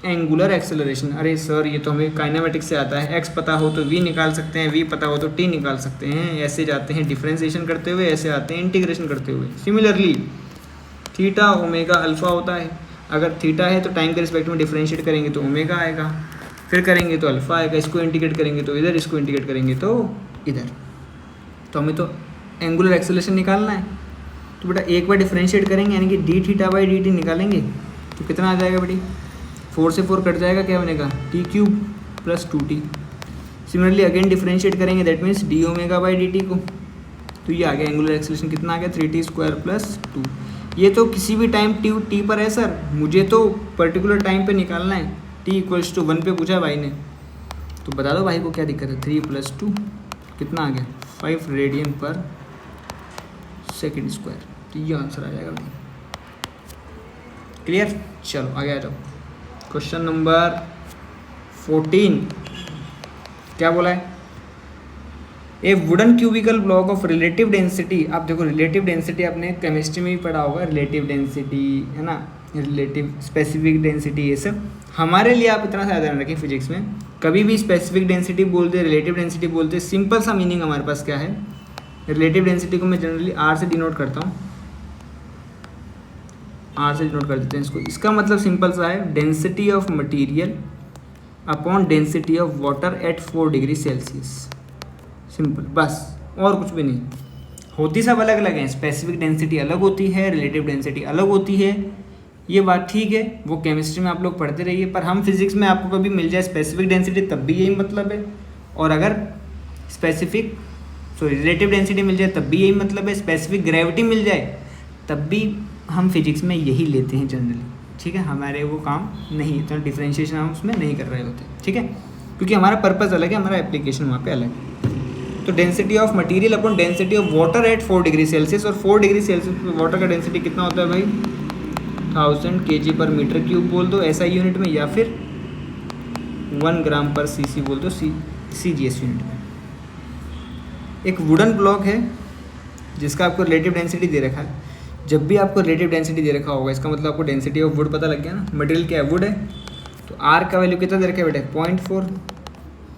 एंगुलर एक्सेलरेशन। अरे सर ये तो हमें काइनेमेटिक्स से आता है, एक्स पता हो तो वी निकाल सकते हैं, वी पता हो तो टी निकाल सकते हैं, ऐसे जाते हैं डिफ्रेंसिएशन करते हुए, ऐसे आते हैं इंटीग्रेशन करते हुए। सिमिलरली थीटा ओमेगा अल्फा होता है, अगर थीटा है तो टाइम के रिस्पेक्ट में डिफ्रेंशिएट करेंगे तो ओमेगा आएगा, फिर करेंगे तो अल्फा आएगा, इसको इंटीग्रेट करेंगे तो इधर, इसको इंटीग्रेट करेंगे तो इधर। तो हमें तो एंगुलर एक्सेलरेशन निकालना है, तो बेटा एक बार डिफ्रेंशिएट करेंगे यानी कि D theta by D T निकालेंगे तो कितना आ जाएगा बेटी, 4 से 4 कट जाएगा, क्या बनेगा T cube plus 2t। Similarly again differentiate करेंगे, that means D omega by D T को, तो ये आ गया एंगुलर एक्सेलरेशन कितना आ गया 3t स्क्वायर प्लस 2। ये तो किसी भी टाइम टी पर है सर, मुझे तो पर्टिकुलर टाइम पे निकालना है, t इक्वल्स टू 1 पे पूछा है भाई ने, तो बता दो भाई को क्या दिक्कत है। 3 + 2 कितना आ गया 5 रेडियन पर सेकेंड स्क्वायर, तो ये आंसर आ जाएगा भाई। क्लियर, चलो आगे आ जाओ। क्वेश्चन नंबर 14 क्या बोला है, ए wooden cubical block of relative density. आप देखो रिलेटिव डेंसिटी आपने केमिस्ट्री में भी पढ़ा होगा, रिलेटिव डेंसिटी है ना, रिलेटिव स्पेसिफिक डेंसिटी, ये सब हमारे लिए आप इतना सा ध्यान रखें फिजिक्स में, कभी भी स्पेसिफिक डेंसिटी बोलते, रिलेटिव डेंसिटी बोलते, सिंपल सा मीनिंग हमारे पास क्या है। रिलेटिव डेंसिटी को मैं जनरली आर से डिनोट करता हूँ, आर से डिनोट कर देते हैं इसको। इसका मतलब सिंपल सा है, density of material upon density of water at 4 degree Celsius, simple, बस और कुछ भी नहीं। होती सब अलग अलग हैं, स्पेसिफिक डेंसिटी अलग होती है, रिलेटिव डेंसिटी अलग होती है, ये बात ठीक है, वो केमिस्ट्री में आप लोग पढ़ते रहिए, पर हम फिजिक्स में आपको कभी मिल जाए स्पेसिफिक डेंसिटी तब भी यही मतलब है, और अगर स्पेसिफिक रिलेटिव डेंसिटी मिल जाए तब भी यही मतलब है, स्पेसिफिक ग्रेविटी मिल जाए तब भी हम फिजिक्स में यही लेते हैं जनरली, ठीक है। हमारे वो काम नहीं, तो डिफरेंशिएशन हम उसमें नहीं कर रहे होते, ठीक है, क्योंकि हमारा पर्पज़ अलग है, हमारा एप्लीकेशन वहाँ पे अलग है। तो density of material upon density of water at 4 degree Celsius, और 4 डिग्री सेल्सियस पे वाटर का डेंसिटी कितना होता है भाई 1000 kg/m³ बोल दो SI यूनिट में, या फिर 1 ग्राम पर cc बोल दो CGS यूनिट में। एक वुडन ब्लॉक है जिसका आपको रिलेटिव डेंसिटी दे रखा है, जब भी आपको रिलेटिव डेंसिटी दे रखा होगा इसका मतलब आपको डेंसिटी ऑफ वुड पता लग गया ना, मटेरियल क्या है वुड है, तो आर का वैल्यू कितना दे रखा है बेटा 0.4,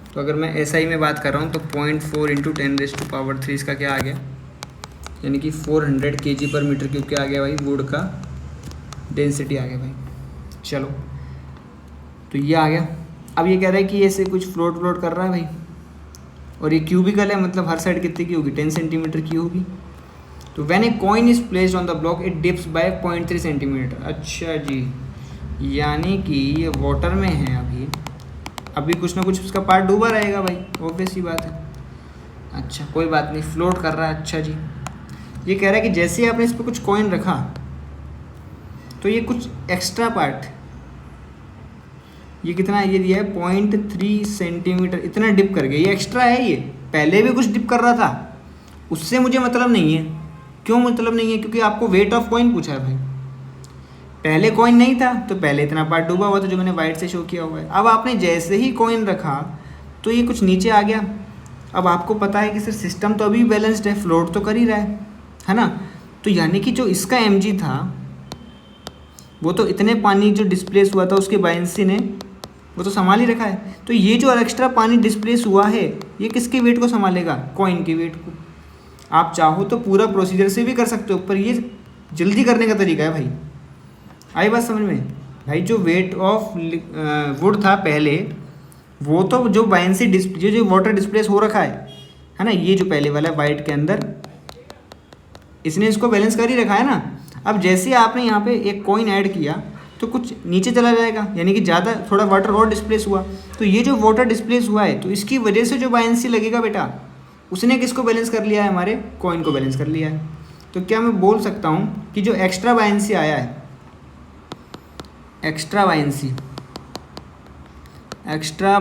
तो अगर मैं SI में बात कर रहा हूँ तो 0.4 × 10⁻³ इसका क्या आ गया, यानी कि 400 kg/m³ क्या आ गया भाई वुड का डेंसिटी आ गया भाई। चलो तो ये आ गया। अब ये कह रहा है कि ऐसे कुछ फ्लोट कर रहा है भाई, और ये क्यूबिकल है, मतलब हर साइड कितने की होगी 10 सेंटीमीटर की होगी। तो when a coin is placed on the block it dips by 0.3 centimetre. अच्छा जी, यानी कि ये वाटर में है अभी कुछ ना कुछ उसका पार्ट डूबा रहेगा भाई, ऑब्वियस ही बात है। अच्छा कोई बात नहीं, फ्लोट कर रहा है। अच्छा जी, ये कह रहा है कि जैसे ही आपने इस पर कुछ कॉइन रखा तो ये कुछ एक्स्ट्रा पार्ट, ये कितना ये दिया है 0.3 सेंटीमीटर, इतना डिप कर गया, ये एक्स्ट्रा है, ये पहले भी कुछ डिप कर रहा था, उससे मुझे मतलब नहीं है। क्यों मतलब नहीं है, क्योंकि आपको वेट ऑफ कॉइन पूछा है भाई, पहले कॉइन नहीं था तो पहले इतना पार्ट डूबा हुआ था जो मैंने वाइट से शो किया हुआ है। अब आपने जैसे ही कॉइन रखा तो ये कुछ नीचे आ गया। अब आपको पता है कि सर सिस्टम तो अभी बैलेंस्ड है, फ्लोट तो कर ही रहा है ना, तो यानी कि जो इसका mg था वो तो इतने पानी जो डिस्प्लेस हुआ था उसके बायंसी ने वो तो संभाल ही रखा है। तो ये जो एक्स्ट्रा पानी डिस्प्लेस हुआ है ये किसके वेट को संभालेगा, कॉइन के वेट को। आप चाहो तो पूरा प्रोसीजर से भी कर सकते हो, पर ये जल्दी करने का तरीका है भाई। आई बात समझ में भाई, जो वेट ऑफ वुड था पहले वो तो जो बायंसी जो वाटर डिस्प्लेस हो रखा है ना, ये जो पहले वाला वाइट के अंदर इसने इसको बैलेंस कर ही रखा है ना। अब जैसे आपने यहाँ पे एक कॉइन ऐड किया तो कुछ नीचे चला जाएगा, यानी कि ज़्यादा थोड़ा वाटर और डिस्प्लेस हुआ, तो ये जो वाटर डिस्प्लेस हुआ है तो इसकी वजह से जो बायंसी लगेगा बेटा उसने किसको बैलेंस कर लिया है, हमारे कॉइन को बैलेंस कर लिया है। तो क्या मैं बोल सकता हूँ कि जो एक्स्ट्रा बायंसी आया है, extra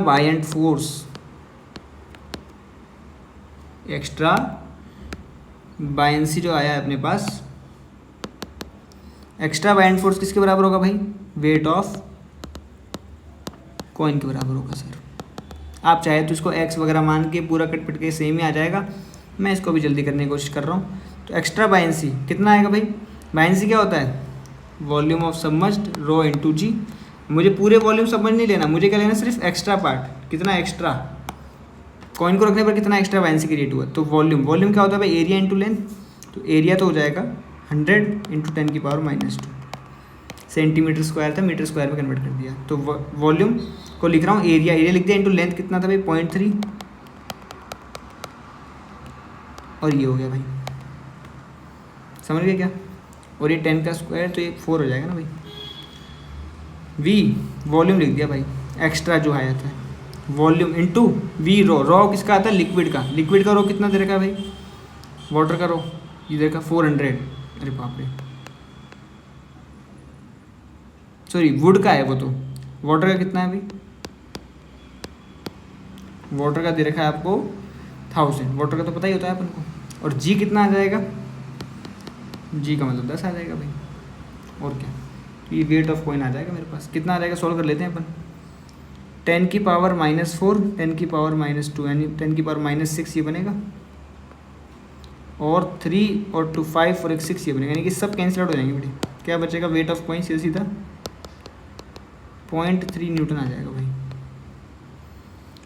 buoyant force, extra buoyancy जो आया है अपने पास, एक्स्ट्रा बायंट फोर्स किसके बराबर होगा भाई, वेट ऑफ कॉइन के बराबर होगा सर। आप चाहे तो इसको एक्स वगैरह मान के पूरा कट के सेम ही आ जाएगा, मैं इसको भी जल्दी करने की कोशिश कर रहा हूँ। तो एक्स्ट्रा बायंसी कितना आएगा भाई, बायनेंसी क्या होता है? Volume of submerged rho into G. मुझे पूरे वॉल्यूम सबमर्ज नहीं लेना, मुझे क्या लेना, सिर्फ एक्स्ट्रा पार्ट। कितना एक्स्ट्रा? कॉइन को रखने पर कितना एक्स्ट्रा बायनेंसी क्रिएट हुआ। तो वॉल्यूम क्या होता है भाई? Area into length. तो एरिया तो हो जाएगा 100 इंटू 10⁻²। सेंटीमीटर स्क्वायर था, मीटर स्क्वायर में कन्वर्ट कर दिया। तो वॉल्यूम को लिख रहा हूँ, एरिया लिख दिया इंटू लेंथ कितना था भाई? 0.3। और ये हो गया भाई, समझ गए क्या? और ये 10 का स्क्वायर तो ये 4 हो जाएगा ना भाई। वी वॉल्यूम लिख दिया भाई, एक्स्ट्रा जो आया था वॉल्यूम इंटू वी रो किसका आता है? लिक्विड का। लिक्विड का रो कितना दे रखा है भाई? वाटर का रो ये देखा 400। अरे बाप रे, सॉरी वुड का है वो। तो वाटर का कितना है भाई? वाटर का दे रखा है आपको 1000। वाटर का तो पता ही होता है अपन को। और जी कितना आ जाएगा? जी का मतलब 10 आ जाएगा भाई। और क्या, ये वेट ऑफ कॉइन आ जाएगा मेरे पास। कितना आ जाएगा? सॉल्व कर लेते हैं अपन। 10⁻⁻4 10⁻2 यानी 10⁻6 ये बनेगा। और 3 और 2 5 और एक 6 ये बनेगा, यानी कि सब कैंसिल आउट हो जाएंगे बेटे। क्या बचेगा? वेट ऑफ कॉइन सीधा 0.3 न्यूटन आ जाएगा भाई।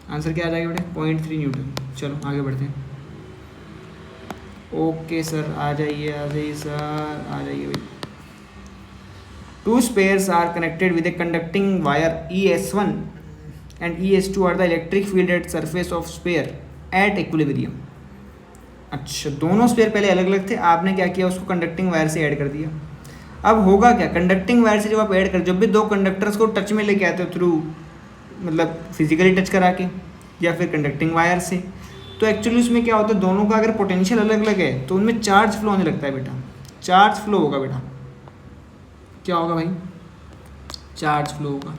आंसर क्या आ जाएगा बेटे? 0.3 न्यूटन। चलो आगे बढ़ते हैं। ओके सर, आ जाइए सर, आ जाइए भाई। 2 spares are connected with a conducting wire ES1 and ES2 are the electric field at surface of spare at equilibrium। अच्छा, दोनों स्पेयर पहले अलग अलग थे, आपने क्या किया? उसको कंडक्टिंग वायर से ऐड कर दिया। अब होगा क्या? कंडक्टिंग वायर से जब आप ऐड कर, जब भी दो कंडक्टर्स को टच में लेके आते हो थ्रू, मतलब फिजिकली टच करा के या फिर कंडक्टिंग वायर से, तो एक्चुअली उसमें क्या होता है? दोनों का अगर पोटेंशियल अलग अलग है तो उनमें चार्ज फ्लो होने लगता है बेटा। चार्ज फ्लो होगा बेटा। क्या होगा भाई? चार्ज फ्लो होगा।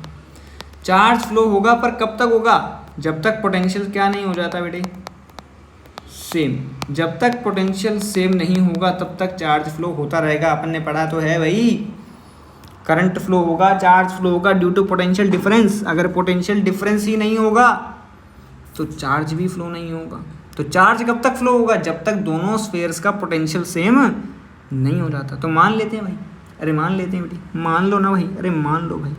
चार्ज फ्लो होगा, पर कब तक होगा? जब तक पोटेंशियल क्या नहीं हो जाता बेटे? सेम। जब तक पोटेंशियल सेम नहीं होगा तब तक चार्ज फ्लो होता रहेगा। अपन ने पढ़ा तो है भाई, करंट फ्लो होगा, चार्ज फ्लो होगा ड्यू टू पोटेंशियल डिफरेंस। अगर पोटेंशियल डिफरेंस ही नहीं होगा तो चार्ज भी फ्लो नहीं होगा। तो चार्ज कब तक फ्लो होगा? जब तक दोनों स्फेयर्स का पोटेंशियल सेम नहीं हो जाता। तो मान लेते हैं भाई, अरे मान लेते हैं बेटी, मान लो ना भाई, अरे मान लो भाई,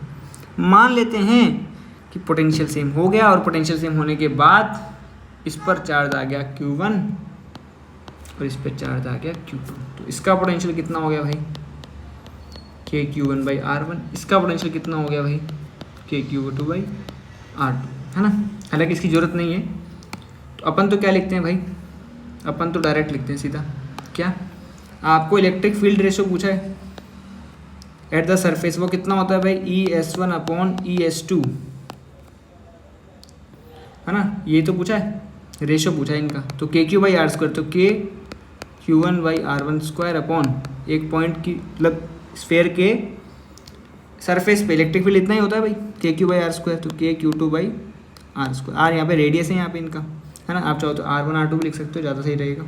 मान लेते हैं कि पोटेंशियल सेम हो गया। और पोटेंशियल सेम होने के बाद इस पर चार्ज आ गया Q1 और इस पर चार्ज आ गया Q2। तो इसका पोटेंशियल कितना हो गया भाई? KQ1/R1। इसका पोटेंशियल कितना हो गया भाई? KQ2/R2, है ना। हालांकि इसकी ज़रूरत नहीं है, तो अपन तो क्या लिखते हैं भाई? अपन तो डायरेक्ट लिखते हैं सीधा। क्या आपको इलेक्ट्रिक फील्ड रेशो पूछा है एट द सरफेस, वो कितना होता है भाई? ES1/ES2, है ना। ये तो पूछा है, रेशो पूछा है इनका। तो KQ/R², तो KQ1/R1² अपॉन एक पॉइंट की, मतलब स्फेयर के सरफेस पे इलेक्ट्रिक फील्ड इतना ही होता है भाई, KQ/R²। तो KQ2/R²। R यहाँ पे रेडियस है यहाँ पे इनका, है ना। आप चाहो तो R1 R2 भी लिख सकते हो, ज़्यादा सही रहेगा।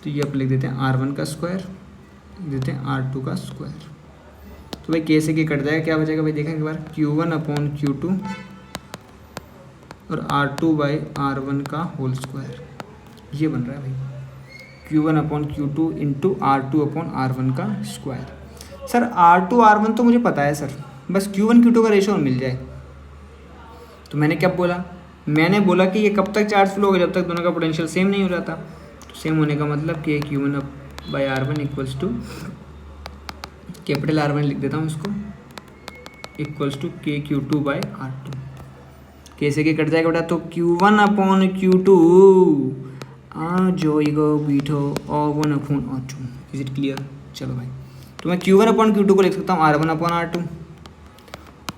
तो ये आप लिख देते हैं R1 का स्क्वायर, देते हैं R2 का स्क्वायर। तो भाई K से K कट जाएगा, क्या बचेगा भाई? देखें एक बार, Q1/Q2 और R2/R1 का होल स्क्वायर। ये बन रहा है भाई Q1/Q2 इंटू R2/R1 का स्क्वायर। सर R2/R1 तो मुझे पता है सर, बस Q1 Q2 का रेशो मिल जाए। तो मैंने क्या बोला? मैंने बोला कि ये कब तक चार्ज फ्लो होगा? जब तक दोनों का पोटेंशियल सेम नहीं हो जाता। तो सेम होने का मतलब कि Q1/R1 equals to, capital R1 लिख देता हूँ इसको, इक्वल्स टू KQ2/R2। K से K कट जाएगा बेटा, तो Q1/Q2 आ जाएगा बीठो और 1/R2। Is it clear? चलो भाई, तो मैं Q1/Q2 को लिख सकता हूँ R1/R2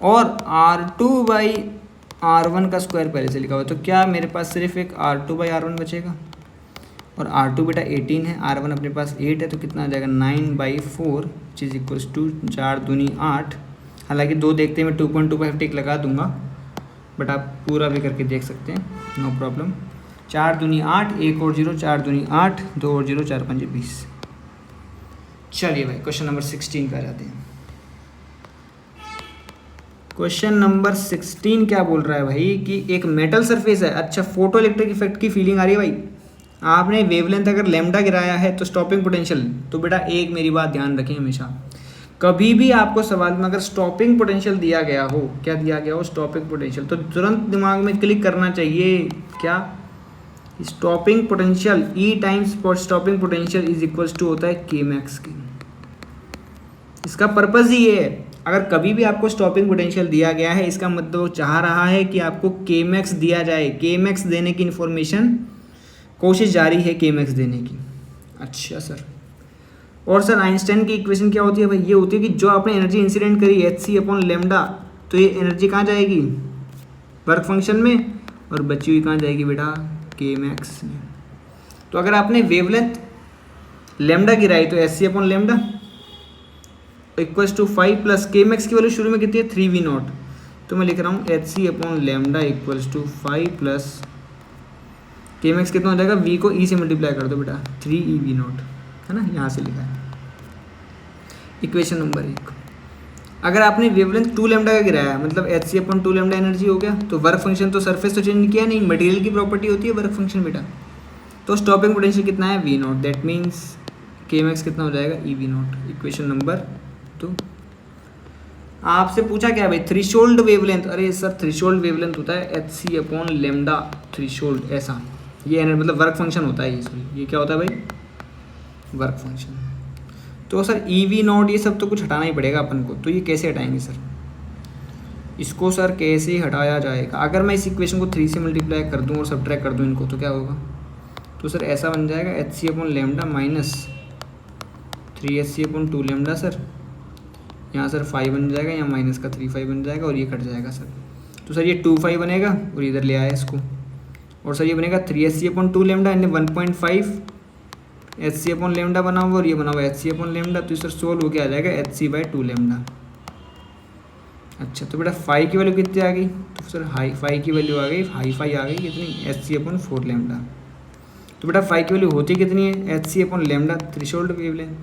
और R2/R1 का स्क्वायर पहले से लिखा हुआ है। तो क्या मेरे पास सिर्फ एक R2/R1 बचेगा? और R2 बेटा 18 है, R1 अपने पास 8 है, तो कितना आ जाएगा? 9/4 चीज़ इक्वल्स टू 4 दूनी 8। हालांकि 2 देखते हैं, मैं 2.25 टिक लगा दूंगा, बट आप पूरा भी करके देख सकते हैं, नो प्रॉब्लम। 4 दूनी 8, 1 और 0, 4 दूनी 8, 2 और 0, 4 5 20। चलिए भाई क्वेश्चन नंबर 16 पे आ जाते हैं। क्वेश्चन नंबर 16 क्या बोल रहा है भाई कि एक मेटल सरफेस है। अच्छा, फोटो इलेक्ट्रिक इफेक्ट की फीलिंग आ रही है भाई? आपने वेवलेंथ अगर लैम्डा गिराया है तो स्टॉपिंग पोटेंशियल, तो बेटा एक मेरी बात ध्यान रखें हमेशा, कभी भी आपको सवाल में अगर स्टॉपिंग पोटेंशियल दिया गया हो, क्या दिया गया हो, स्टॉपिंग पोटेंशियल, तो तुरंत दिमाग में क्लिक करना चाहिए क्या, stopping potential e times stopping potential is equals to होता है के मैक्स की। इसका पर्पज़ ही ये है, अगर कभी भी आपको स्टॉपिंग पोटेंशियल दिया गया है, इसका मतलब वो चाह रहा है कि आपको के मैक्स दिया जाए, के मैक्स देने की इन्फॉर्मेशन कोशिश जारी है के मैक्स देने की। अच्छा सर, और सर आइंस्टाइन की इक्वेशन क्या होती है भाई, ये होती है कि जो आपने एनर्जी इंसिडेंट करी एच सी अपॉन लेमडा, तो ये एनर्जी कहाँ जाएगी, वर्क फंक्शन में, और बची हुई कहाँ जाएगी बेटा, के मैक्स में। तो अगर आपने वेवलेंथ लेमडा गिराई तो h c upon lambda equals to 5 plus K max की वैल्यू शुरू में कितनी है 3v0, तो मैं लिख रहा हूँ h c upon lambda equals to 5 plus K max कितना हो जाएगा, v को e से मल्टीप्लाई कर दो बेटा 3ev0, है ना, यहाँ से लिखा है इक्वेशन नंबर 1। अगर आपने वेवलेंथ 2 लेमडा का गिराया, मतलब h c upon 2 lambda energy हो गया, तो वर्क फंक्शन तो सरफेस तो चेंज किया नहीं, मटेरियल की प्रॉपर्टी होती है वर्क फंक्शन बेटा, तो स्टॉपिंग पोटेंशियल कितना है v0, दैट मीन्स के मैक्स कितना हो जाएगा ev0, इक्वेशन नंबर 2। आपसे पूछा क्या भाई, थ्रेशोल्ड वेवलेंथ, अरे सर थ्रेशोल्ड वेवलेंथ होता है h c upon lambda threshold, ऐसा ये मतलब वर्क फंक्शन होता है, ये क्या होता है भाई, वर्क फंक्शन। तो सर ev0 ये सब तो कुछ हटाना ही पड़ेगा अपन को, तो ये कैसे हटाएंगे सर, इसको सर कैसे हटाया जाएगा, अगर मैं इस इक्वेशन को 3 से मल्टीप्लाई कर दूं और सब्ट्रैक्ट कर दूं इनको, तो क्या होगा, तो सर ऐसा बन जाएगा h c upon lambda minus 3hc upon 2 lambda sir, यहाँ सर 5 बन जाएगा, यहाँ माइनस का 3 5 बन जाएगा, और ये कट जाएगा सर, तो सर ये 2 5 बनेगा और इधर ले आया इसको, और सर ये बनेगा 3hc अपॉन 2 लेमडा यानी 1.5 hc अपॉन लेमडा बना हुआ, और ये बना हुआ hc अपॉन लेमडा, तो सर सोल्व होकर आ जाएगा hc बाई 2 लेमडा। अच्छा तो बेटा फाई की वैल्यू कितनी आ गई, तो सर हाई फाई की वैल्यू आ गई, हाई फाई आ गई कितनी, hc अपॉन 4 लेमडा। तो बेटा फाई की वैल्यू होती कितनी है, hc upon lambda threshold wavelength.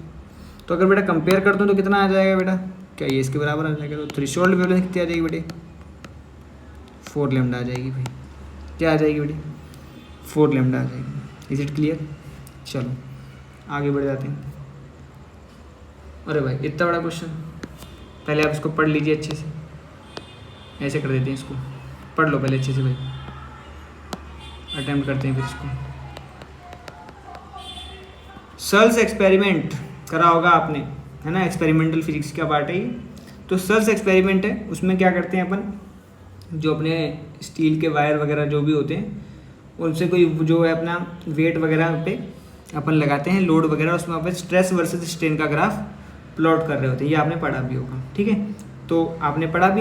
तो अगर बेटा कंपेयर कर दूँ तो कितना आ जाएगा बेटा, क्या ये इसके बराबर आ जाएगा, तो थ्रेशोल्ड वेवलेंथ कितनी आ जाएगी बेटे, 4 लेमडा आ जाएगी भाई, क्या आ जाएगी बेटे, 4 लेमडा आ जाएगी। इज इट क्लियर, चलो आगे बढ़ जाते हैं। अरे भाई इतना बड़ा क्वेश्चन, पहले आप इसको पढ़ लीजिए अच्छे से, ऐसे कर देते हैं इसको, पढ़ लो पहले अच्छे से भाई, अटेम्प्ट करते हैं फिर इसको। सर्ल्स एक्सपेरिमेंट करा होगा आपने, है ना, एक्सपेरिमेंटल फिजिक्स का पार्ट है ये। तो सर्ल्स एक्सपेरिमेंट है, उसमें क्या करते हैं अपन, जो अपने स्टील के वायर वगैरह जो भी होते हैं उनसे कोई जो है अपना वेट वगैरह पे अपन लगाते हैं लोड वगैरह, उसमें अपन स्ट्रेस वर्सेस स्ट्रेन का ग्राफ प्लॉट कर रहे होते हैं, ये आपने पढ़ा भी होगा, ठीक है। तो आपने पढ़ा भी